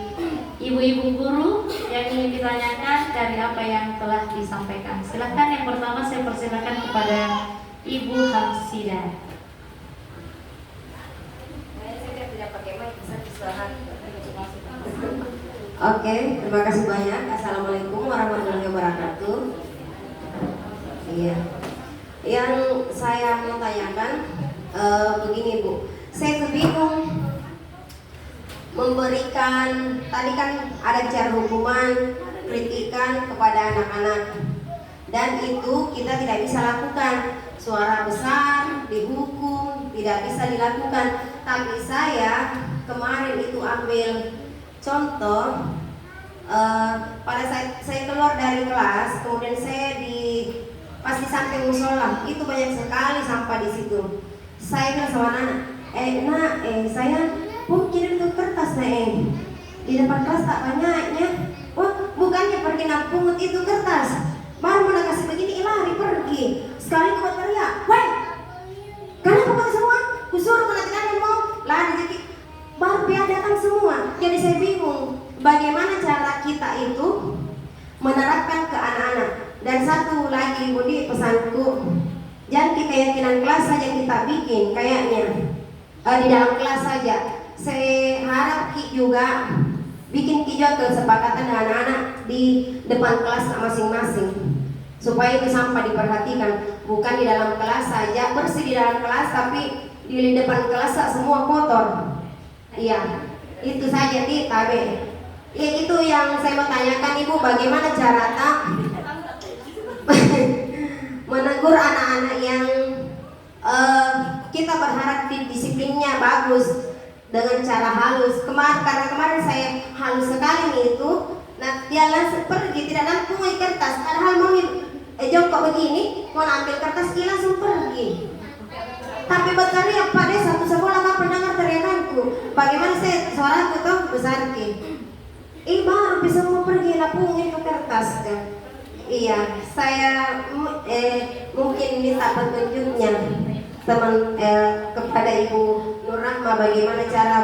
ibu-ibu guru yang ingin ditanyakan dari apa yang telah disampaikan. Silakan, yang pertama saya persilakan kepada Ibu Hamsida. Oke, terima kasih banyak. Assalamualaikum warahmatullahi wabarakatuh. Iya, yang saya mau tanyakan begini Bu, saya tuh bingung memberikan, tadi kan ada cara hukuman, kritikan kepada anak-anak, dan itu kita tidak bisa lakukan. Suara besar, dihukum, tidak bisa dilakukan. Tapi saya kemarin itu ambil contoh, pada saat saya keluar dari kelas, kemudian saya pas di samping musola, itu banyak sekali sampah di situ. Saya bilang sama anak, saya kirim tuh kertas di depan kelas tak banyaknya. Wah, bukannya pergi pungut itu kertas, baru mau kasih begini, lari pergi. Sekali buat teriak, woi, kalian pungut semua, kusuruh mana kalian mau lari jadi baru datang semua. Jadi saya bingung bagaimana cara kita itu menerapkan ke anak-anak. Dan satu lagi Budi, pesanku, jangan keyakinan kelas saja kita bikin kayaknya di dalam kelas saja. Saya harap Ki juga bikin juga kesepakatan dengan anak-anak di depan kelas masing-masing, supaya itu sampah diperhatikan, bukan di dalam kelas saja bersih di dalam kelas, tapi di depan kelas semua kotor. Iya, itu saja Tabe. Ya, itu yang saya mau tanyakan Ibu, bagaimana cara menegur anak-anak yang kita berharap disiplinnya bagus dengan cara halus. Karena kemarin saya halus sekali nih itu, nah dia langsung pergi, tidak nampung kertas, padahal mau jongkok begini, mau ambil kertas, dia langsung pergi. Tapi berteriak, Pak Des, satu sekolah kapan dengar teriakanku? Bagaimana saya suaraku tuh besar ki? Baru bisa mau pergi lapungin ke kertas kan? Iya, saya mungkin minta petunjuknya teman kepada Ibu Nur Rahma bagaimana cara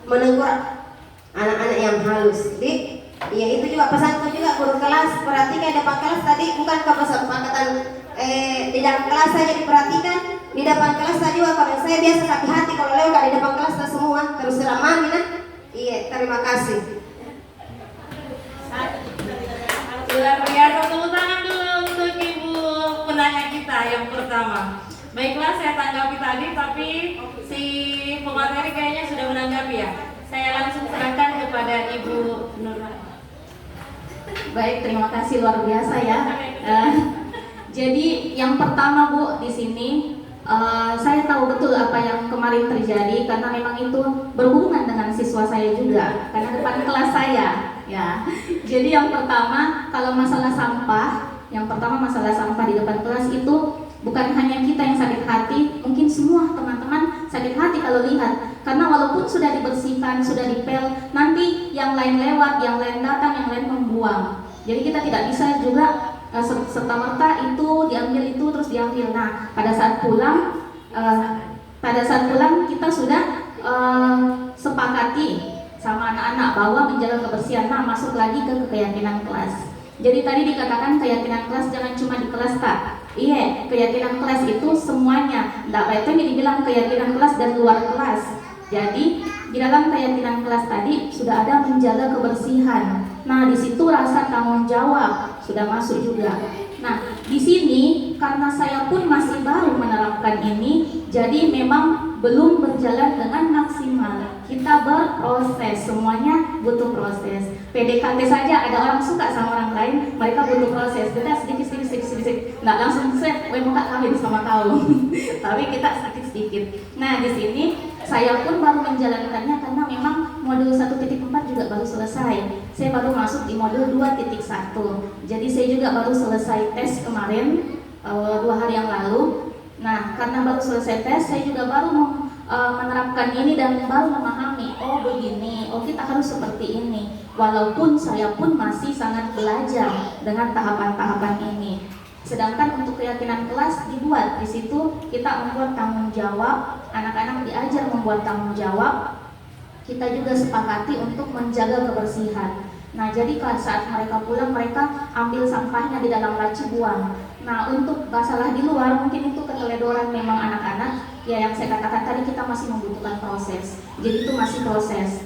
menegur anak-anak yang halus. Iya itu juga pesanku juga guru kelas, perhatikan depan kelas tadi bukan kesepakatan di dalam kelas saja diperhatikan, di depan kelas tadi juga kalau saya biasa sakit hati kalau lewat di depan kelas semua terus terang mami nah. Iya, terima kasih. Luar biasa, tepuk tangan dulu untuk Ibu penanya kita yang pertama. Baiklah, saya tanggapi tadi, tapi si pemateri kayaknya sudah menanggapi ya. Saya langsung serahkan kepada Ibu Nur. Baik, terima kasih luar biasa ya. Jadi yang pertama Bu di sini saya tahu betul apa yang kemarin terjadi karena memang itu berhubungan dengan siswa saya juga karena depan kelas saya ya. Jadi yang pertama kalau masalah sampah, masalah sampah di depan kelas itu bukan hanya kita yang sakit hati, mungkin semua teman-teman sakit hati kalau lihat karena walaupun sudah dibersihkan, sudah dipel, nanti yang lain lewat, yang lain datang, yang lain membuang. Jadi kita tidak bisa juga serta-merta itu diambil itu terus diambil. Nah, pada saat pulang kita sudah sepakati sama anak-anak bahwa menjaga kebersihan. Nah, masuk lagi ke keyakinan kelas. Jadi tadi dikatakan keyakinan kelas jangan cuma di kelas tak. Iya, keyakinan kelas itu semuanya. Tidak baik itu dibilang keyakinan kelas dan luar kelas. Jadi di dalam keyakinan kelas tadi sudah ada menjaga kebersihan. Nah, di situ rasa tanggung jawab sudah masuk juga. Nah, di sini karena saya pun masih baru menerapkan ini, jadi memang belum berjalan dengan maksimal. Kita berproses, semuanya butuh proses. PDKT saja ada orang suka sama orang lain, mereka butuh proses. Kita sedikit, nggak langsung set, mau kawin sama kau. Tapi kita sedikit. Nah, di sini saya pun baru menjalankannya karena memang modul 1.4 juga baru selesai. Saya baru masuk di modul 2.1. Jadi saya juga baru selesai tes kemarin 2 hari yang lalu. Nah, karena baru selesai tes, saya juga baru menerapkan ini dan baru memahami, oh begini, oh kita harus seperti ini. Walaupun saya pun masih sangat belajar dengan tahapan-tahapan ini. Sedangkan untuk keyakinan kelas dibuat di situ kita membuat tanggung jawab, anak-anak diajar membuat tanggung jawab. Kita juga sepakati untuk menjaga kebersihan. Nah, jadi saat mereka pulang mereka ambil sampahnya di dalam laci buang. Nah, untuk masalah di luar mungkin itu keteledoran memang anak-anak. Ya yang saya katakan tadi kita masih membutuhkan proses. Jadi itu masih proses.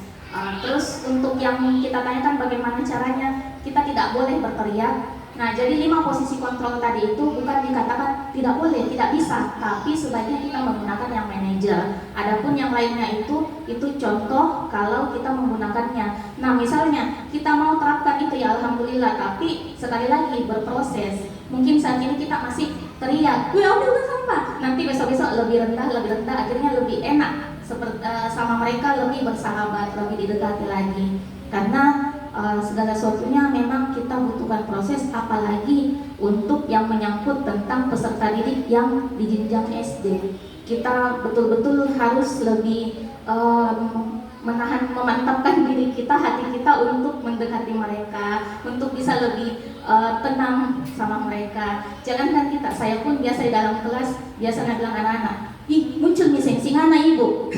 Terus untuk yang kita tanyakan bagaimana caranya, kita tidak boleh berteriak. Nah, jadi 5 posisi kontrol tadi itu bukan dikatakan tidak boleh, tidak bisa, tapi sebaiknya kita menggunakan yang manajer. Adapun yang lainnya itu contoh kalau kita menggunakannya. Nah, misalnya kita mau terapkan itu ya alhamdulillah, tapi sekali lagi berproses. Mungkin saat ini kita masih teriak, "Wih, ambil sampah." Nanti besok-besok lebih rendah, akhirnya lebih enak. Sama mereka lebih bersahabat, lebih didekati lagi. Karena segala sesuatunya memang kita butuhkan proses, apalagi untuk yang menyangkut tentang peserta didik yang di jenjang SD. Kita betul-betul harus lebih memantapkan diri kita, hati kita untuk mendekati mereka, untuk bisa lebih tenang sama mereka. Jangankan kita, saya pun biasa di dalam kelas biasa bilang anak-anak, "Ih, muncul nih sing-singana ibu."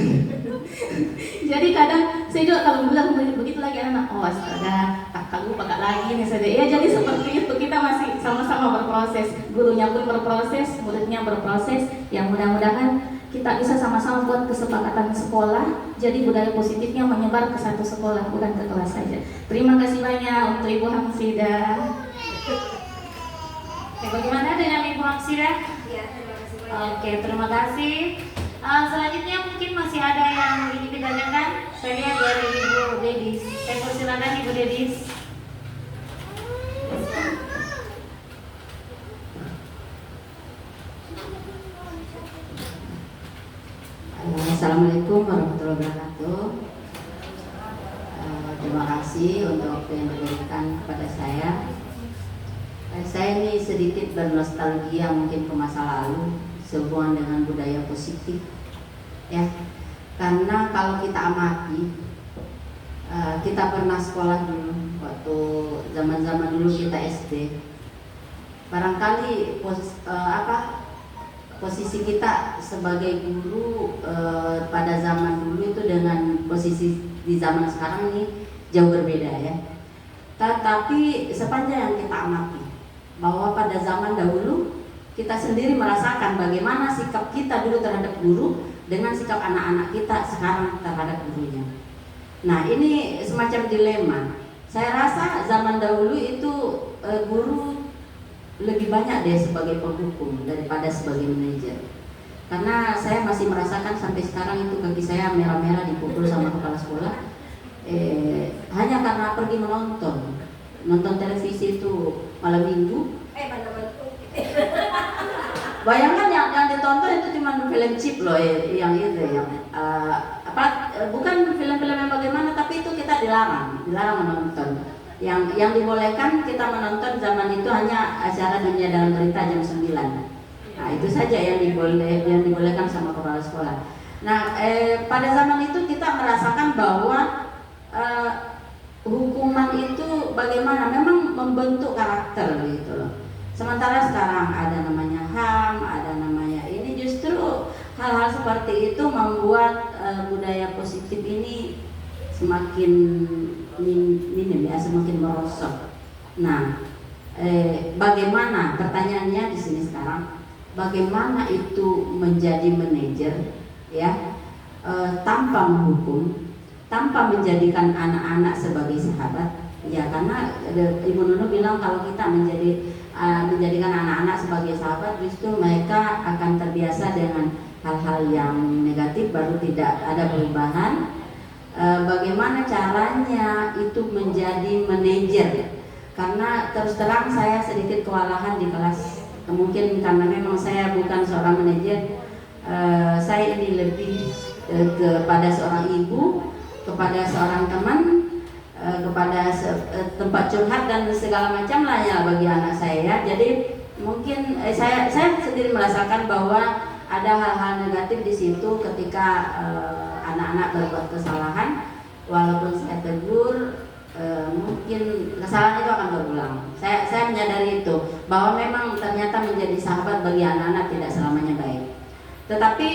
Jadi kadang saya juga kalau bilang begitu lagi anak, "Oh astaga, kakak lupa kakak lagi nih saja." Ya jadi seperti itu, kita masih sama-sama berproses. Gurunya pun berproses, muridnya berproses. Yang mudah-mudahan kita bisa sama-sama buat kesepakatan sekolah. Jadi budaya positifnya menyebar ke satu sekolah, bukan ke kelas saja. Terima kasih banyak untuk Ibu Hamsidah. Oke, bagaimana dengan Ibu Hamsidah? Iya, terima kasih banyak. Oke, terima kasih. Selanjutnya mungkin masih ada yang ingin ditanyakan. Saya lihat dari Ibu Dedis. Saya persilakan Ibu Dedis. Assalamualaikum warahmatullahi wabarakatuh. Terima kasih untuk waktu yang diberikan kepada saya. Saya ini sedikit bernostalgia mungkin ke masa lalu sehubungan dengan budaya positif, ya. Karena kalau kita amati, kita pernah sekolah dulu waktu zaman-zaman dulu kita SD. Barangkali posisi kita sebagai guru pada zaman dulu itu dengan posisi di zaman sekarang ini jauh berbeda, ya. Tetapi sepanjang yang kita amati bahwa pada zaman dahulu kita sendiri merasakan bagaimana sikap kita dulu terhadap guru dengan sikap anak-anak kita sekarang terhadap gurunya. Nah, ini semacam dilema. Saya rasa zaman dahulu itu guru lebih banyak deh sebagai penghukum daripada sebagai manajer. Karena saya masih merasakan sampai sekarang itu kaki saya merah-merah dipukul sama kepala sekolah. Hanya karena pergi nonton televisi itu malam minggu. Bayangkan yang ditonton itu cuma film chip loh, yang itu yang bukan film-film yang bagaimana, tapi itu kita dilarang menonton. Yang dibolehkan kita menonton zaman itu hanya acara Dunia Dalam Berita jam 9. Nah, itu saja yang dibolehkan sama kepala sekolah. Nah, pada zaman itu kita merasakan bahwa hukuman itu bagaimana memang membentuk karakter gitu loh. Sementara sekarang ada namanya HAM, ada namanya ini, justru hal-hal seperti itu membuat budaya positif ini semakin minim, ya, semakin merosot. Nah, bagaimana, pertanyaannya di sini sekarang, bagaimana itu menjadi manajer, ya, tanpa menghukum, tanpa menjadikan anak-anak sebagai sahabat, ya, karena Ibu Nunu bilang kalau kita menjadikan anak-anak sebagai sahabat, justru mereka akan terbiasa dengan hal-hal yang negatif, baru tidak ada perubahan. Bagaimana caranya itu menjadi manajer? Karena terus terang saya sedikit kewalahan di kelas, mungkin karena memang saya bukan seorang manajer. Saya ini lebih kepada seorang ibu, kepada seorang teman, kepada tempat curhat dan segala macam lah ya bagi anak saya. Jadi mungkin saya sendiri merasakan bahwa ada hal-hal negatif di situ ketika anak-anak berbuat kesalahan. Walaupun saya tegur, mungkin kesalahan itu akan berulang. Saya menyadari itu, bahwa memang ternyata menjadi sahabat bagi anak-anak tidak selamanya baik. Tetapi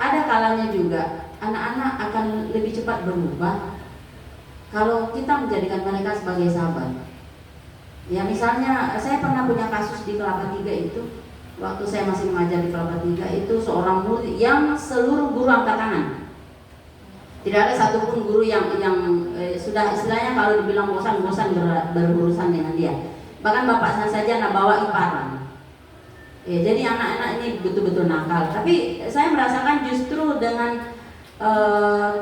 ada kalanya juga anak-anak akan lebih cepat berubah kalau kita menjadikan mereka sebagai sahabat. Ya, misalnya saya pernah punya kasus di Kelapa 3 itu. Waktu saya masih mengajar di Kelapa 3 itu, seorang murid yang seluruh guru angkat tangan. Tidak ada satupun guru yang sudah istilahnya kalau dibilang bosan berurusan dengan dia. Bahkan bapak saya saja nak bawa iparan. Jadi anak-anak ini betul-betul nakal. Tapi saya merasakan justru dengan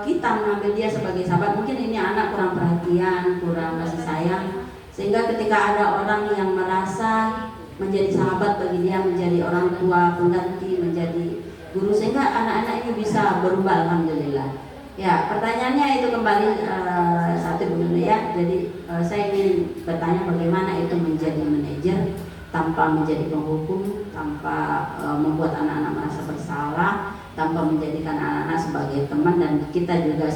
kita mengambil dia sebagai sahabat, mungkin ini anak kurang perhatian, kurang kasih sayang, sehingga ketika ada orang yang merasa menjadi sahabat bagi dia, menjadi orang tua pengganti, menjadi guru, sehingga anak-anak ini bisa berubah, alhamdulillah. Ya, pertanyaannya itu kembali satu dulu ya. Jadi saya ingin bertanya bagaimana itu menjadi manajer tanpa menjadi penghukum, tanpa membuat anak-anak merasa bersalah, tanpa menjadikan anak-anak sebagai teman, dan kita juga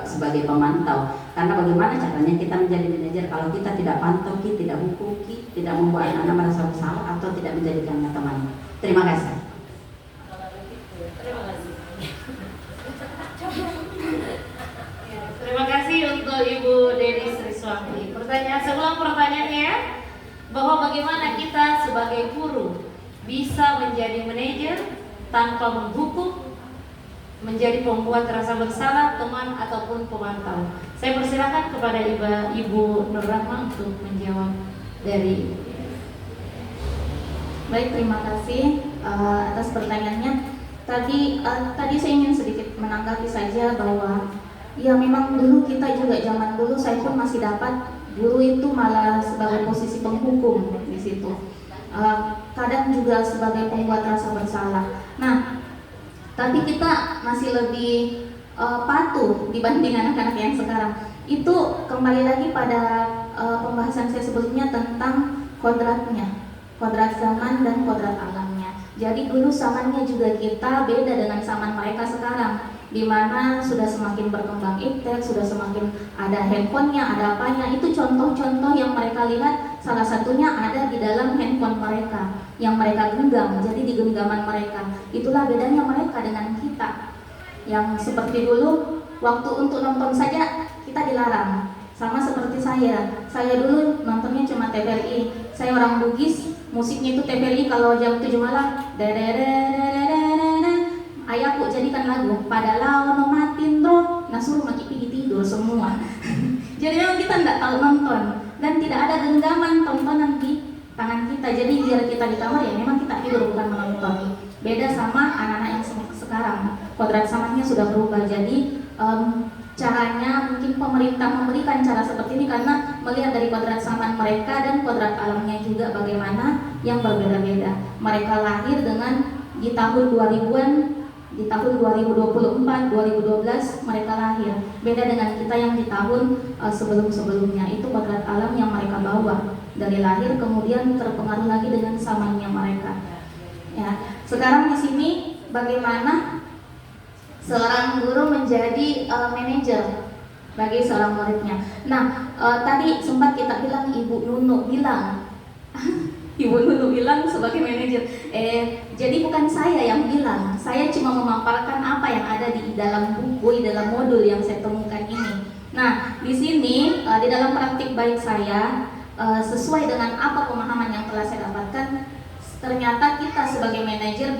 sebagai pemantau. Karena bagaimana caranya kita menjadi manajer kalau kita tidak pantau, tidak hukum, tidak membuat anak-anak merasa bersalah atau tidak menjadikannya teman. Terima kasih. Terima kasih untuk Ibu Denis Riswanti. Sebelum pertanyaannya, bahwa bagaimana kita sebagai guru bisa menjadi manajer tanpa menghukum, menjadi pembuat rasa bersalah teman ataupun pemantau. Saya persilakan kepada Ibu Nur Rahma untuk menjawab dari. Baik, terima kasih atas pertanyaannya. Tadi saya ingin sedikit menanggapi saja bahwa ya memang dulu kita juga zaman dulu saya pun masih dapat guru itu malah sebagai posisi penghukum di situ. Kadang juga sebagai pembuat rasa bersalah. Nah, tapi kita masih lebih patuh dibanding anak-anak yang sekarang. Itu kembali lagi pada pembahasan saya sebelumnya tentang kodratnya, kodrat zaman dan kodrat alamnya. Jadi dulu zamannya juga kita beda dengan zaman mereka sekarang, di mana sudah semakin berkembang iptek, sudah semakin ada handphonenya, ada apanya. Itu contoh-contoh yang mereka lihat, salah satunya ada di dalam handphone mereka yang mereka genggam, jadi di genggaman mereka. Itulah bedanya mereka dengan kita, yang seperti dulu waktu untuk nonton saja kita dilarang. Sama seperti saya dulu nontonnya cuma TVRI. Saya orang Bugis, musiknya itu TVRI kalau jam 7 malam. Ayahku jadikan lagu pada lawan matindro, nah suruh maki pergi tidur semua. Jadi memang kita tidak tahu nonton dan tidak ada genggaman tontonan di tangan kita. Jadi biar kita di kamar ya memang kita tidur bukan menonton. Beda sama anak-anak yang sekarang, kodrat zamannya sudah berubah. Jadi caranya mungkin pemerintah memberikan cara seperti ini karena melihat dari kodrat zaman mereka dan kodrat alamnya juga bagaimana yang berbeda-beda. Mereka lahir dengan di tahun 2000-an, di tahun 2024, 2012 mereka lahir. Beda dengan kita yang di tahun sebelum-sebelumnya. Itu kodrat alam yang mereka bawa dari lahir, kemudian terpengaruh lagi dengan zamannya mereka. Ya, sekarang di sini bagaimana seorang guru menjadi manajer bagi seorang muridnya. Nah, tadi sempat kita bilang Ibu Nunu bilang Ibu Nunu bilang sebagai manajer. Jadi bukan saya yang bilang, saya cuma memaparkan apa yang ada di dalam buku, di dalam modul yang saya temukan ini. Nah, di sini di dalam praktik baik saya, sesuai dengan apa pemahaman yang telah saya dapatkan, ternyata kita sebagai manajer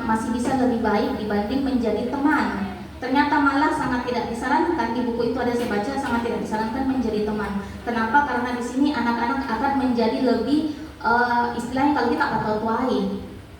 masih bisa lebih baik dibanding menjadi teman. Ternyata malah sangat tidak disarankan, di buku itu ada saya baca, sangat tidak disarankan menjadi teman. Kenapa? Karena di sini anak-anak akan menjadi lebih istilahnya kalau kita kata tuai,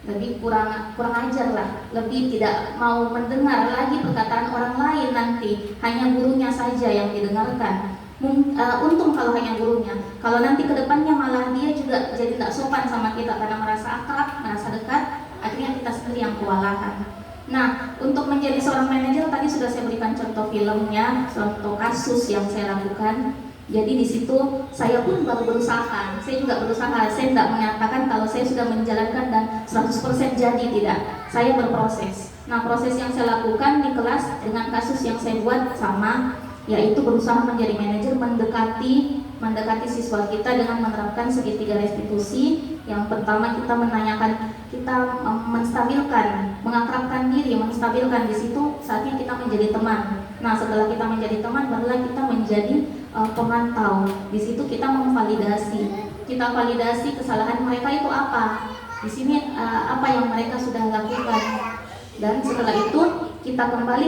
lebih kurang ajar lah, lebih tidak mau mendengar lagi perkataan orang lain nanti, hanya gurunya saja yang didengarkan. Untung kalau hanya gurunya. Kalau nanti kedepannya malah dia juga jadi tidak sopan sama kita karena merasa akrab, merasa dekat, akhirnya kita sendiri yang kewalahan. Nah, untuk menjadi seorang manajer tadi sudah saya berikan contoh filmnya, contoh kasus yang saya lakukan. Jadi di situ saya pun baru berusaha. Saya juga berusaha. Saya tidak menyatakan kalau saya sudah menjalankan dan 100% jadi, tidak. Saya berproses. Nah, proses yang saya lakukan di kelas dengan kasus yang saya buat sama, yaitu berusaha menjadi manajer, mendekati siswa kita dengan menerapkan segitiga restitusi. Yang pertama kita menanyakan, kita menstabilkan, mengakrabkan diri, menstabilkan. Di situ saatnya kita menjadi teman. Nah, setelah kita menjadi teman, barulah kita menjadi pemantau. Di situ kita memvalidasi. Kita validasi kesalahan mereka itu apa. Di sini apa yang mereka sudah lakukan. Dan setelah itu kita kembali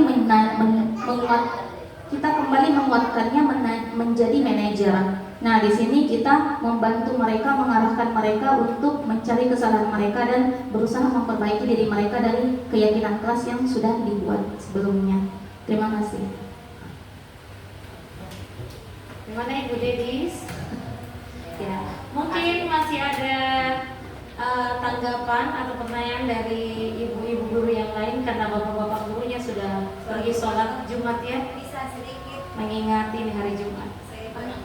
menguatkannya menjadi manajer. Nah, di sini kita membantu mereka, mengarahkan mereka untuk mencari kesalahan mereka dan berusaha memperbaiki diri mereka dari keyakinan kelas yang sudah dibuat sebelumnya. Terima kasih. Gimana Ibu Dedis? Ya, mungkin masih ada tanggapan atau pertanyaan dari ibu-ibu guru yang lain karena bapak-bapak gurunya sudah pergi sholat Jumat ya. Bisa sedikit Mengingati hari Jumat. saya banyak.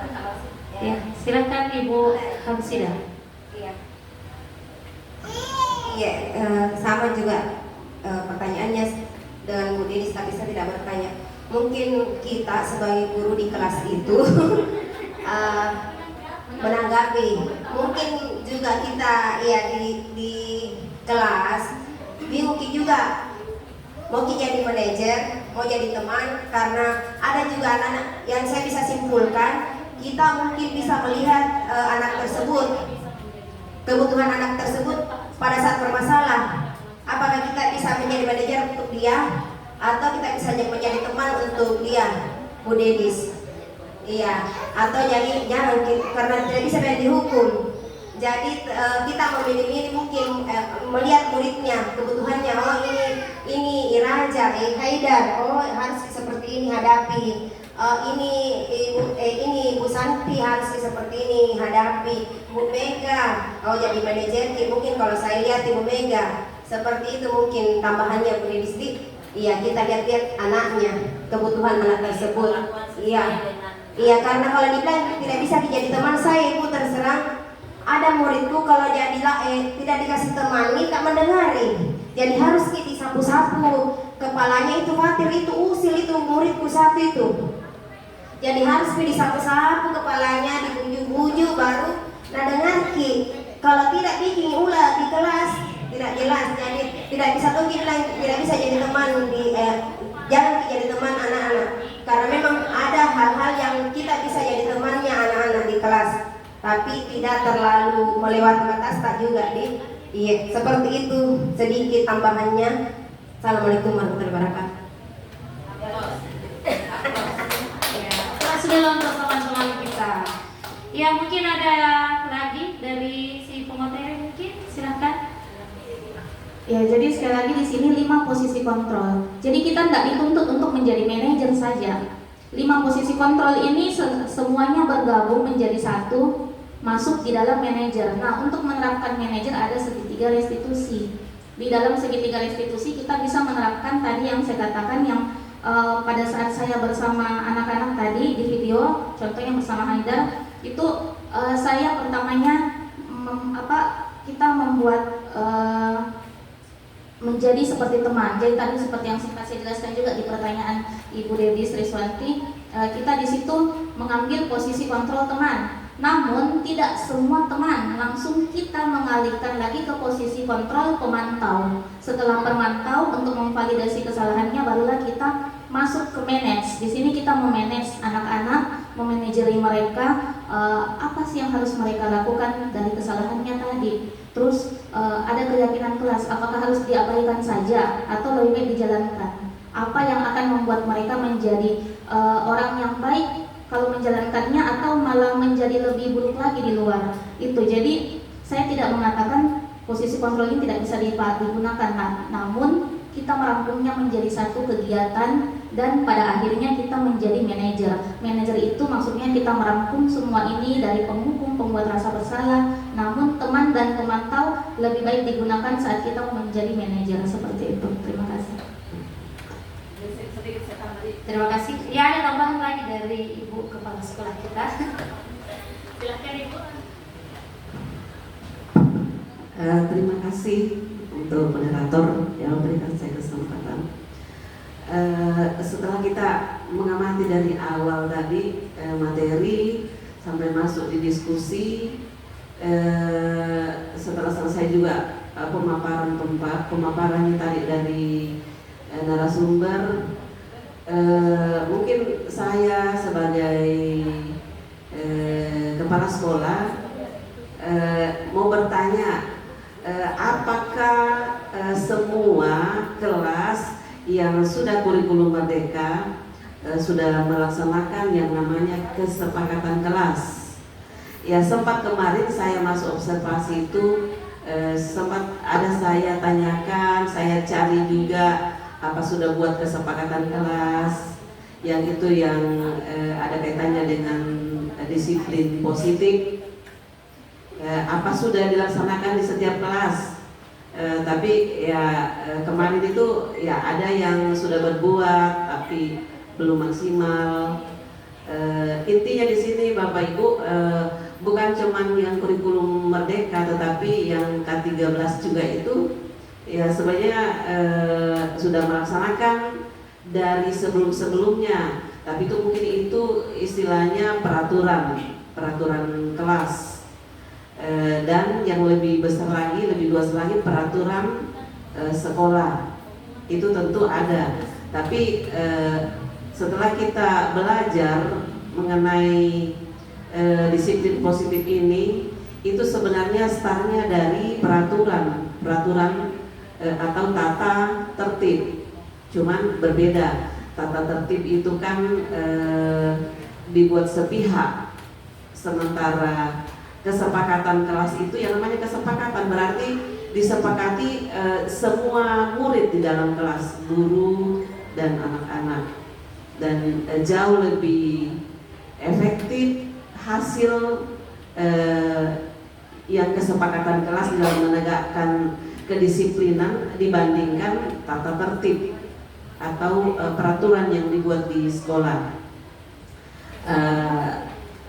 Ya, silakan Ibu Hamsidah. Iya, sama juga pertanyaannya dengan Bu Dedis, tapi saya tidak bertanya. Mungkin kita sebagai guru di kelas itu menanggapi, mungkin juga kita ya di kelas bingung juga mau jadi manajer, mau jadi teman, karena ada juga anak-anak yang saya bisa simpulkan, kita mungkin bisa melihat anak tersebut, kebutuhan anak tersebut pada saat bermasalah. Apakah kita bisa menjadi manajer untuk dia, atau kita bisa menjadi teman untuk dia, Bu Dedis? Iya, atau jadi jangan, karena tidak bisa dihukum. Jadi kita memilih mungkin melihat muridnya, kebutuhannya. Oh ini Iraja, Haidar, oh harus seperti ini hadapi. Ini Bu Santi harus seperti ini hadapi. Bu Mega, oh jadi manajer mungkin kalau saya lihat Ibu Mega seperti itu, mungkin tambahannya Bu Dedis. Iya, kita lihat-lihat anaknya, kebutuhan anak tersebut. Iya, karena kalau dibilang tidak bisa jadi teman saya, Ibu, terserang ada muridku kalau jadi tidak dikasih teman, tak mendengari. Jadi harus disapu-sapu, kepalanya itu khawatir, itu usil, itu muridku satu itu. Jadi harus disapu-sapu kepalanya, dibujuk-bujuk baru nah dengar ki. Kalau tidak bikin ulah di kelas tidak jelas, jadi tidak bisa tuh bilang tidak bisa jadi teman jangan jadi teman anak-anak, karena memang ada hal-hal yang kita bisa jadi temannya anak-anak di kelas, tapi tidak terlalu melewati batas, tak juga di iya seperti itu. Sedikit tambahannya. Assalamualaikum warahmatullahi wabarakatuh. Sudah untuk teman-teman kita. Ya, mungkin ada lagi dari si pemateri, mungkin silahkan. Ya, jadi sekali lagi di sini 5 posisi kontrol. Jadi kita tidak dituntut untuk menjadi manajer saja. 5 posisi kontrol ini semuanya bergabung menjadi satu, masuk di dalam manajer. Nah, untuk menerapkan manajer ada segitiga restitusi. Di dalam segitiga restitusi kita bisa menerapkan tadi yang saya katakan yang pada saat saya bersama anak-anak tadi di video, contohnya bersama Haidar, itu saya pertamanya kita membuat menjadi seperti teman. Jadi tadi seperti yang sempat saya jelaskan juga di pertanyaan Ibu Dewi Sriswanti, kita di situ mengambil posisi kontrol teman. Namun tidak semua teman langsung kita mengalihkan lagi ke posisi kontrol pemantau. Setelah pemantau untuk memvalidasi kesalahannya, barulah kita masuk ke manage. Di sini kita memanage anak-anak, memanajeri mereka, apa sih yang harus mereka lakukan dari kesalahannya tadi. Terus ada keyakinan kelas, apakah harus diabaikan saja atau lebih baik dijalankan. Apa yang akan membuat mereka menjadi orang yang baik kalau menjalankannya, atau malah menjadi lebih buruk lagi di luar itu. Jadi saya tidak mengatakan posisi kontrol ini tidak bisa digunakan, namun kita merangkumnya menjadi satu kegiatan dan pada akhirnya kita menjadi manajer. Manajer itu maksudnya kita merangkum semua ini dari penghukum, pembuat rasa bersalah, namun teman dan pemantau lebih baik digunakan saat kita menjadi manajer, seperti itu. Terima kasih. Terima kasih. Ya, ada tambahan lagi dari Ibu Kepala Sekolah kita. Silakan Ibu. Terima kasih untuk moderator yang memberikan saya kesempatan. Setelah kita mengamati dari awal tadi materi sampai masuk di diskusi, setelah selesai juga pemaparan tadi dari narasumber, mungkin saya sebagai kepala sekolah mau bertanya, apakah semua kelas yang sudah kurikulum merdeka sudah melaksanakan yang namanya kesepakatan kelas? Ya, sempat kemarin saya masuk observasi itu, sempat ada saya tanyakan, saya cari juga apa sudah buat kesepakatan kelas yang itu yang ada kaitannya dengan disiplin positif, apa sudah dilaksanakan di setiap kelas. Tapi ya kemarin itu ya ada yang sudah berbuat tapi belum maksimal. Intinya di sini Bapak Ibu, bukan cuman yang kurikulum merdeka tetapi yang K13 juga itu ya sebenarnya sudah melaksanakan dari sebelum-sebelumnya, tapi itu mungkin itu istilahnya peraturan kelas, dan yang lebih besar lagi, lebih luas lagi peraturan sekolah itu tentu ada. Tapi setelah kita belajar mengenai disiplin positif ini, itu sebenarnya startnya dari peraturan atau tata tertib, cuman berbeda. Tata tertib itu kan dibuat sepihak, sementara kesepakatan kelas itu yang namanya kesepakatan berarti disepakati semua murid di dalam kelas, guru dan anak-anak, dan jauh lebih efektif hasil yang kesepakatan kelas dalam menegakkan kedisiplinan dibandingkan tata tertib. atau peraturan yang dibuat di sekolah.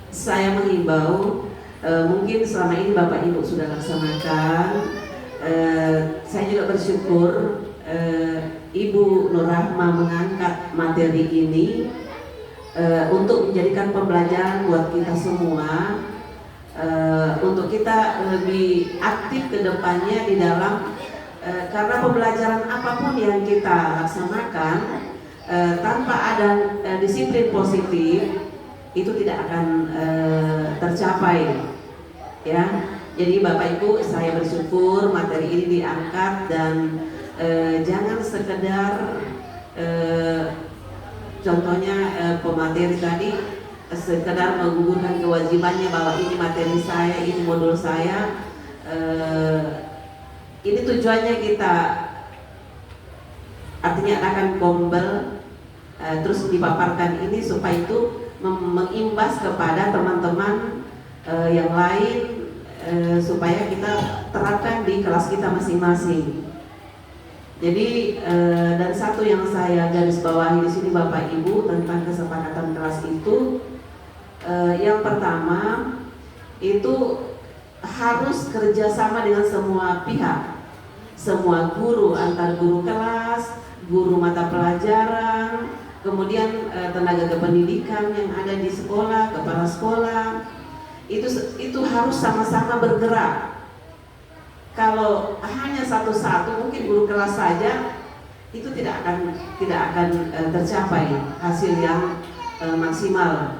Saya mengimbau, mungkin selama ini Bapak Ibu sudah laksanakan. Saya juga bersyukur Ibu Nur Rahma mengangkat materi ini untuk menjadikan pembelajaran buat kita semua, untuk kita lebih aktif ke depannya di dalam, karena pembelajaran apapun yang kita laksanakan tanpa ada disiplin positif itu tidak akan tercapai, ya. Jadi Bapak Ibu, saya bersyukur materi ini diangkat dan jangan sekedar contohnya pemateri tadi sekedar menggugurkan kewajibannya bahwa ini materi saya, ini modul saya. Ini tujuannya kita artinya akan gombel terus dipaparkan ini supaya itu mengimbas kepada teman-teman yang lain, supaya kita terapkan di kelas kita masing-masing. Jadi dan satu yang saya garis bawahi di sini Bapak Ibu tentang kesepakatan kelas itu, yang pertama itu harus kerjasama dengan semua pihak, semua guru, antar guru kelas, guru mata pelajaran, kemudian tenaga kependidikan yang ada di sekolah, kepala sekolah, itu harus sama-sama bergerak. Kalau hanya satu-satu, mungkin guru kelas saja, itu tidak akan tercapai hasil yang maksimal.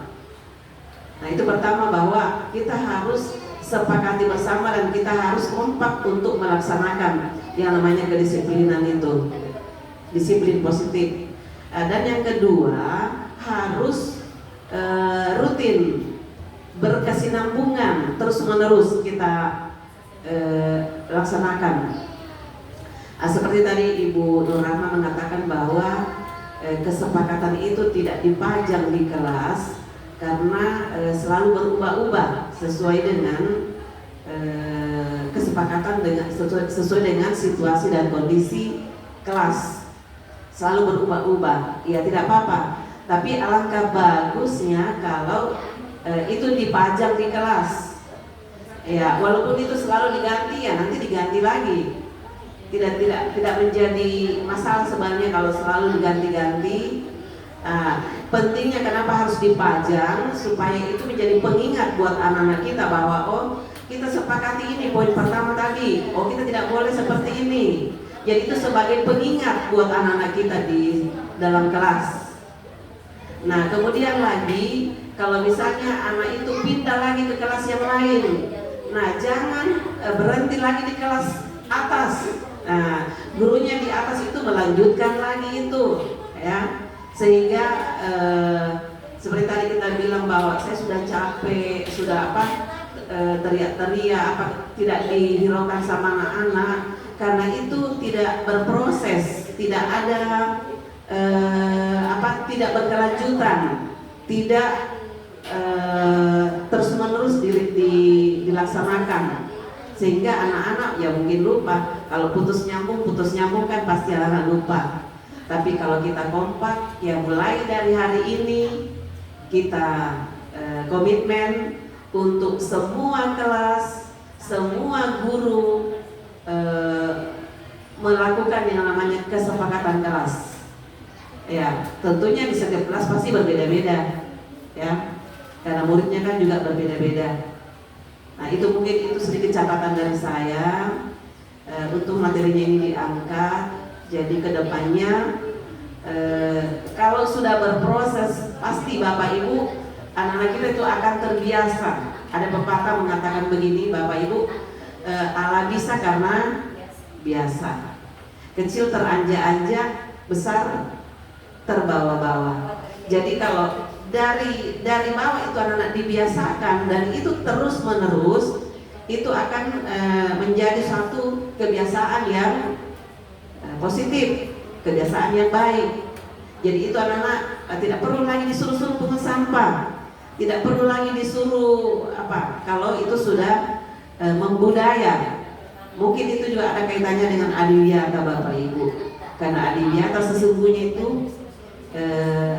Nah, itu pertama, bahwa kita harus sepakati bersama dan kita harus kompak untuk melaksanakan yang namanya kedisiplinan itu, disiplin positif. Dan yang kedua, harus rutin, berkesinambungan, terus-menerus kita laksanakan. Seperti tadi Ibu Nur Rahma mengatakan bahwa kesepakatan itu tidak dipajang di kelas karena selalu berubah-ubah sesuai dengan kesepakatan, sesuai dengan situasi dan kondisi kelas. Selalu berubah-ubah, ya tidak apa-apa. Tapi alangkah bagusnya kalau itu dipajang di kelas. Ya, walaupun itu selalu diganti, ya nanti diganti lagi. Tidak menjadi masalah sebenarnya kalau selalu diganti-ganti. Pentingnya kenapa harus dipajang, supaya itu menjadi pengingat buat anak-anak kita bahwa oh, kita sepakati ini poin pertama tadi, oh kita tidak boleh seperti ini. Jadi itu sebagai pengingat buat anak-anak kita di dalam kelas. Nah, kemudian lagi kalau misalnya anak itu pindah lagi ke kelas yang lain, nah jangan berhenti lagi di kelas atas. Nah, gurunya di atas itu melanjutkan lagi itu, ya. Sehingga seperti tadi kita bilang bahwa saya sudah capek, sudah teriak-teriak, tidak dihiraukan sama anak-anak, karena itu tidak berproses, tidak ada tidak berkelanjutan, tidak terus-menerus dilaksanakan, sehingga anak-anak ya mungkin lupa. Kalau putus nyambung kan pasti anak-anak lupa. Tapi kalau kita kompak, ya mulai dari hari ini kita komitmen untuk semua kelas, semua guru melakukan yang namanya kesepakatan kelas. Ya, tentunya di setiap kelas pasti berbeda-beda, ya, karena muridnya kan juga berbeda-beda. Nah, itu mungkin sedikit catatan dari saya untuk materinya ini diangkat. Jadi kedepannya kalau sudah berproses, pasti Bapak Ibu, anak-anak kita itu akan terbiasa. Ada pepatah mengatakan begini, Bapak Ibu, ala bisa karena biasa. Kecil teranjak-anjak, besar terbawa-bawa. Jadi kalau dari bawah itu anak-anak dibiasakan dan itu terus menerus, itu akan menjadi satu kebiasaan yang positif, kebiasaan yang baik. Jadi itu anak-anak tidak perlu lagi disuruh-suruh pungut sampah, tidak perlu lagi disuruh kalau itu sudah membudaya. Mungkin itu juga ada kaitannya dengan adiwiyata Bapak Ibu. Karena adiwiyata sesungguhnya itu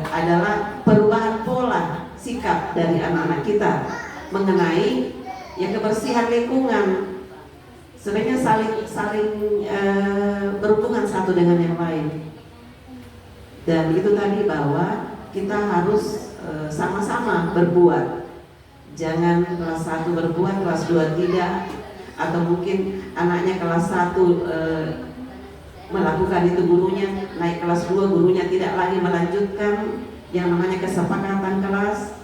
adalah perubahan pola sikap dari anak-anak kita mengenai ya kebersihan lingkungan. Sebenarnya saling berhubungan satu dengan yang lain. Dan itu tadi bahwa kita harus sama-sama berbuat. Jangan kelas 1 berbuat, kelas 2 tidak, atau mungkin anaknya kelas 1 melakukan itu, gurunya naik kelas 2, gurunya tidak lagi melanjutkan yang namanya kesepakatan kelas.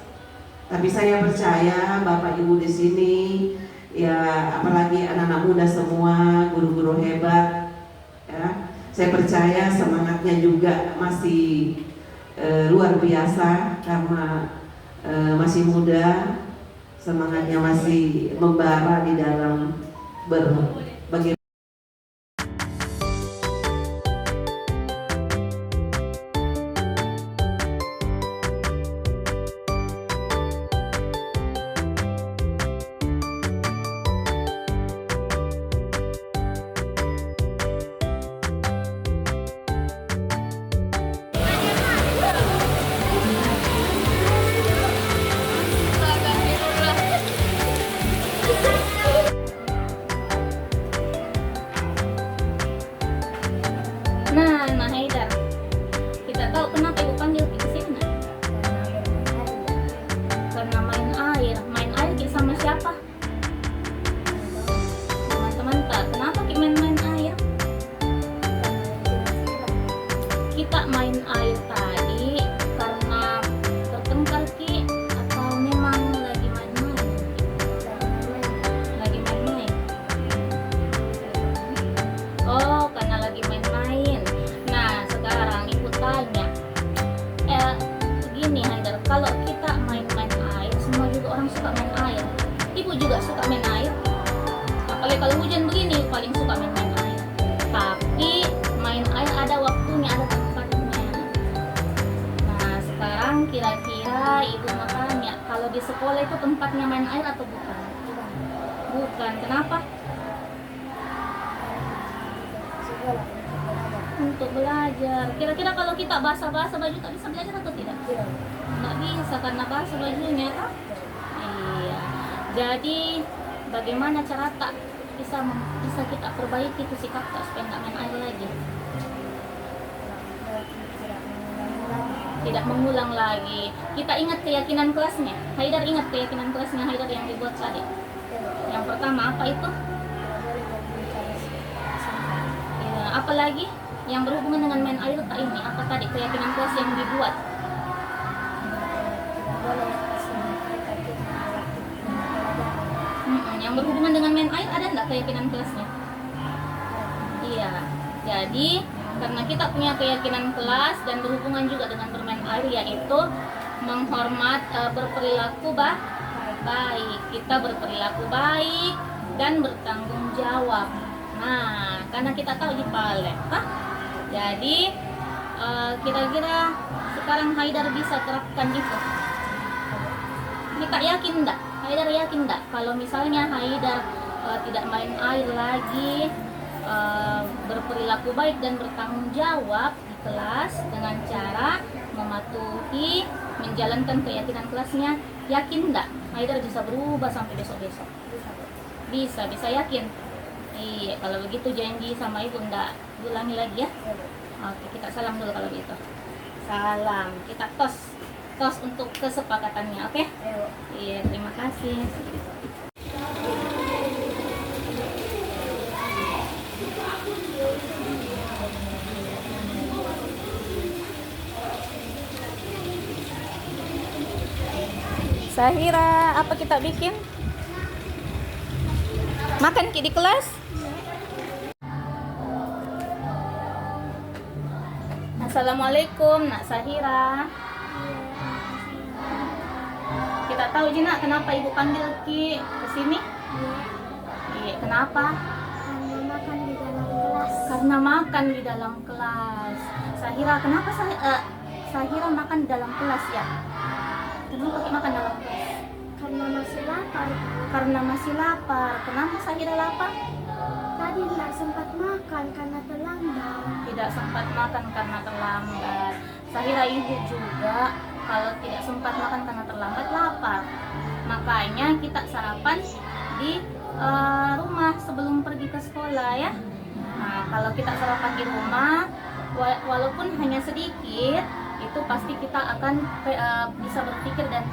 Tapi saya percaya Bapak Ibu di sini, ya apalagi anak-anak muda semua, guru-guru hebat, ya, saya percaya semangatnya juga masih luar biasa karena masih muda, semangatnya masih membara di dalam berbagai. Nah Haidar, kita tahu kenapa ibu panggil ke sini? Karena main air kita sama siapa? Teman-teman tak, kenapa kita main air? Kita main air tadi karena tertengkar ki, atau memang lagi main-main? Lagi main-main. Oh, karena lagi main-main. Nah, sekarang ibu tanya, begini Haidar, kalau kita main-main air, semua juga orang suka main air. Ibu juga suka main air. Apalagi kalau hujan begini, paling suka main-main air. Tapi main air ada waktunya, ada tempatnya. Nah, sekarang kira-kira ibu mau tanya, kalau di sekolah itu tempatnya main air atau bukan? Bukan. Kenapa? Untuk belajar. Kira-kira kalau kita basah-basah baju tak bisa belajar atau tidak? Nggak bisa karena basah bajunya kan? Iya. Jadi bagaimana cara tak bisa kita perbaiki itu sikap tak supaya nggak main air lagi? Tidak mengulang lagi. Kita ingat keyakinan kelasnya. Haidar ingat keyakinan kelasnya Haidar yang dibuat tadi. Yang pertama apa itu? Ya, apa lagi? Yang berhubungan dengan main air tak ini? Apa tadi keyakinan kelas yang dibuat? Yang berhubungan dengan main air ada enggak keyakinan kelasnya? Iya. Jadi karena kita punya keyakinan kelas dan berhubungan juga dengan bermain air, yaitu berperilaku baik. Kita berperilaku baik dan bertanggung jawab. Nah, karena kita tahu di Pale, jadi kira-kira sekarang Haidar bisa terapkan itu. Kita yakin enggak? Haidar yakin enggak kalau misalnya Haidar tidak main air lagi, berperilaku baik dan bertanggung jawab di kelas dengan cara mematuhi, menjalankan keyakinan kelasnya, yakin enggak Haidar bisa berubah sampai besok-besok? Bisa yakin? Iya, kalau begitu janji sama ibu enggak ulangi lagi ya. Oke, kita salam dulu kalau gitu. Salam. Kita tos untuk kesepakatannya, oke? Iya, terima kasih. Sahira, apa kita bikin? Makan ki di kelas? Assalamualaikum, Nak Sahira. Kita tahu je nak kenapa ibu panggil ki ke sini? Iya, kenapa? Karena makan di dalam kelas. Sahira, kenapa Sahira makan di dalam kelas ya? Kenapa ki makan dalam kelas? Karena masih lapar. Karena masih lapar. Kenapa Sahira lapar? Tadi tidak sempat makan karena terlambat. Tidak sempat makan karena terlambat. Sahira ibu juga kalau tidak sempat makan karena terlambat lapar. Makanya kita sarapan di rumah sebelum pergi ke sekolah ya. Nah, kalau kita sarapan di rumah walaupun hanya sedikit, itu pasti kita akan bisa berpikir dan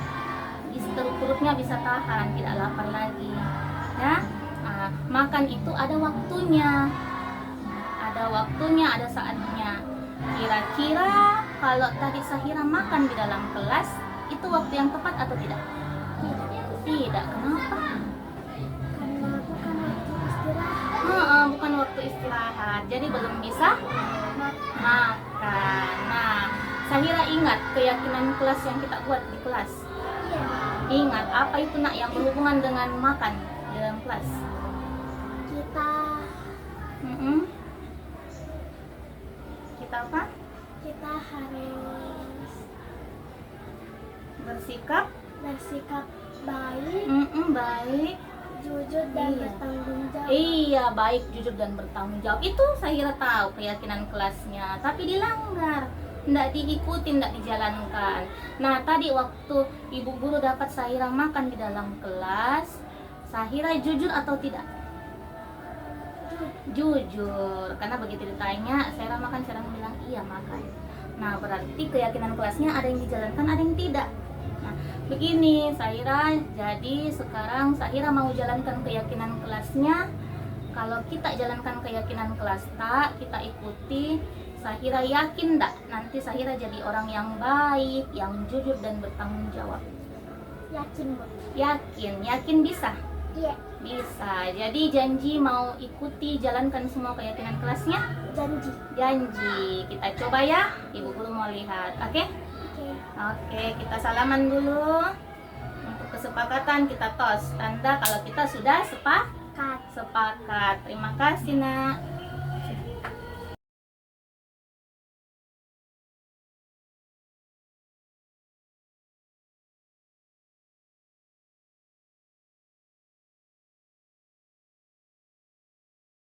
perutnya bisa tahan, tidak lapar lagi ya. Nah, makan itu ada waktunya, ada saatnya. Kira-kira kalau tadi Sahira makan di dalam kelas, itu waktu yang tepat atau tidak? Tidak. Kenapa? Karena bukan waktu istirahat. Bukan waktu istirahat, jadi belum bisa makan. Nah, Sahira ingat keyakinan kelas yang kita buat di kelas? Iya. Ingat, apa itu nak yang berhubungan dengan makan di dalam kelas? Kita apa? Kita harus Bersikap baik, baik. jujur dan Iya. bertanggung jawab. Iya, baik, jujur dan bertanggung jawab. Itu Sahira tahu keyakinan kelasnya, tapi dilanggar, tidak diikuti, tidak dijalankan. Nah, tadi waktu ibu guru dapat Sahira makan di dalam kelas, Sahira jujur atau tidak? Jujur, karena begitu ditanya, Sahira makan, Sahira bilang iya makan. Nah, berarti keyakinan kelasnya ada yang dijalankan, ada yang tidak. Nah, begini Sahira, jadi sekarang Sahira mau jalankan keyakinan kelasnya. Kalau kita jalankan keyakinan kelas tak, kita ikuti, Sahira yakin tak nanti Sahira jadi orang yang baik, yang jujur dan bertanggung jawab? Yakin, Bu. Yakin bisa? Iya, Bisa. Jadi janji mau ikuti jalankan semua keyakinan kelasnya? janji. Janji. Kita coba ya, ibu guru mau lihat. Oke? Oke. Oke, kita salaman dulu. Untuk kesepakatan kita tos. Tanda kalau kita sudah sepakat. Terima kasih, Nak.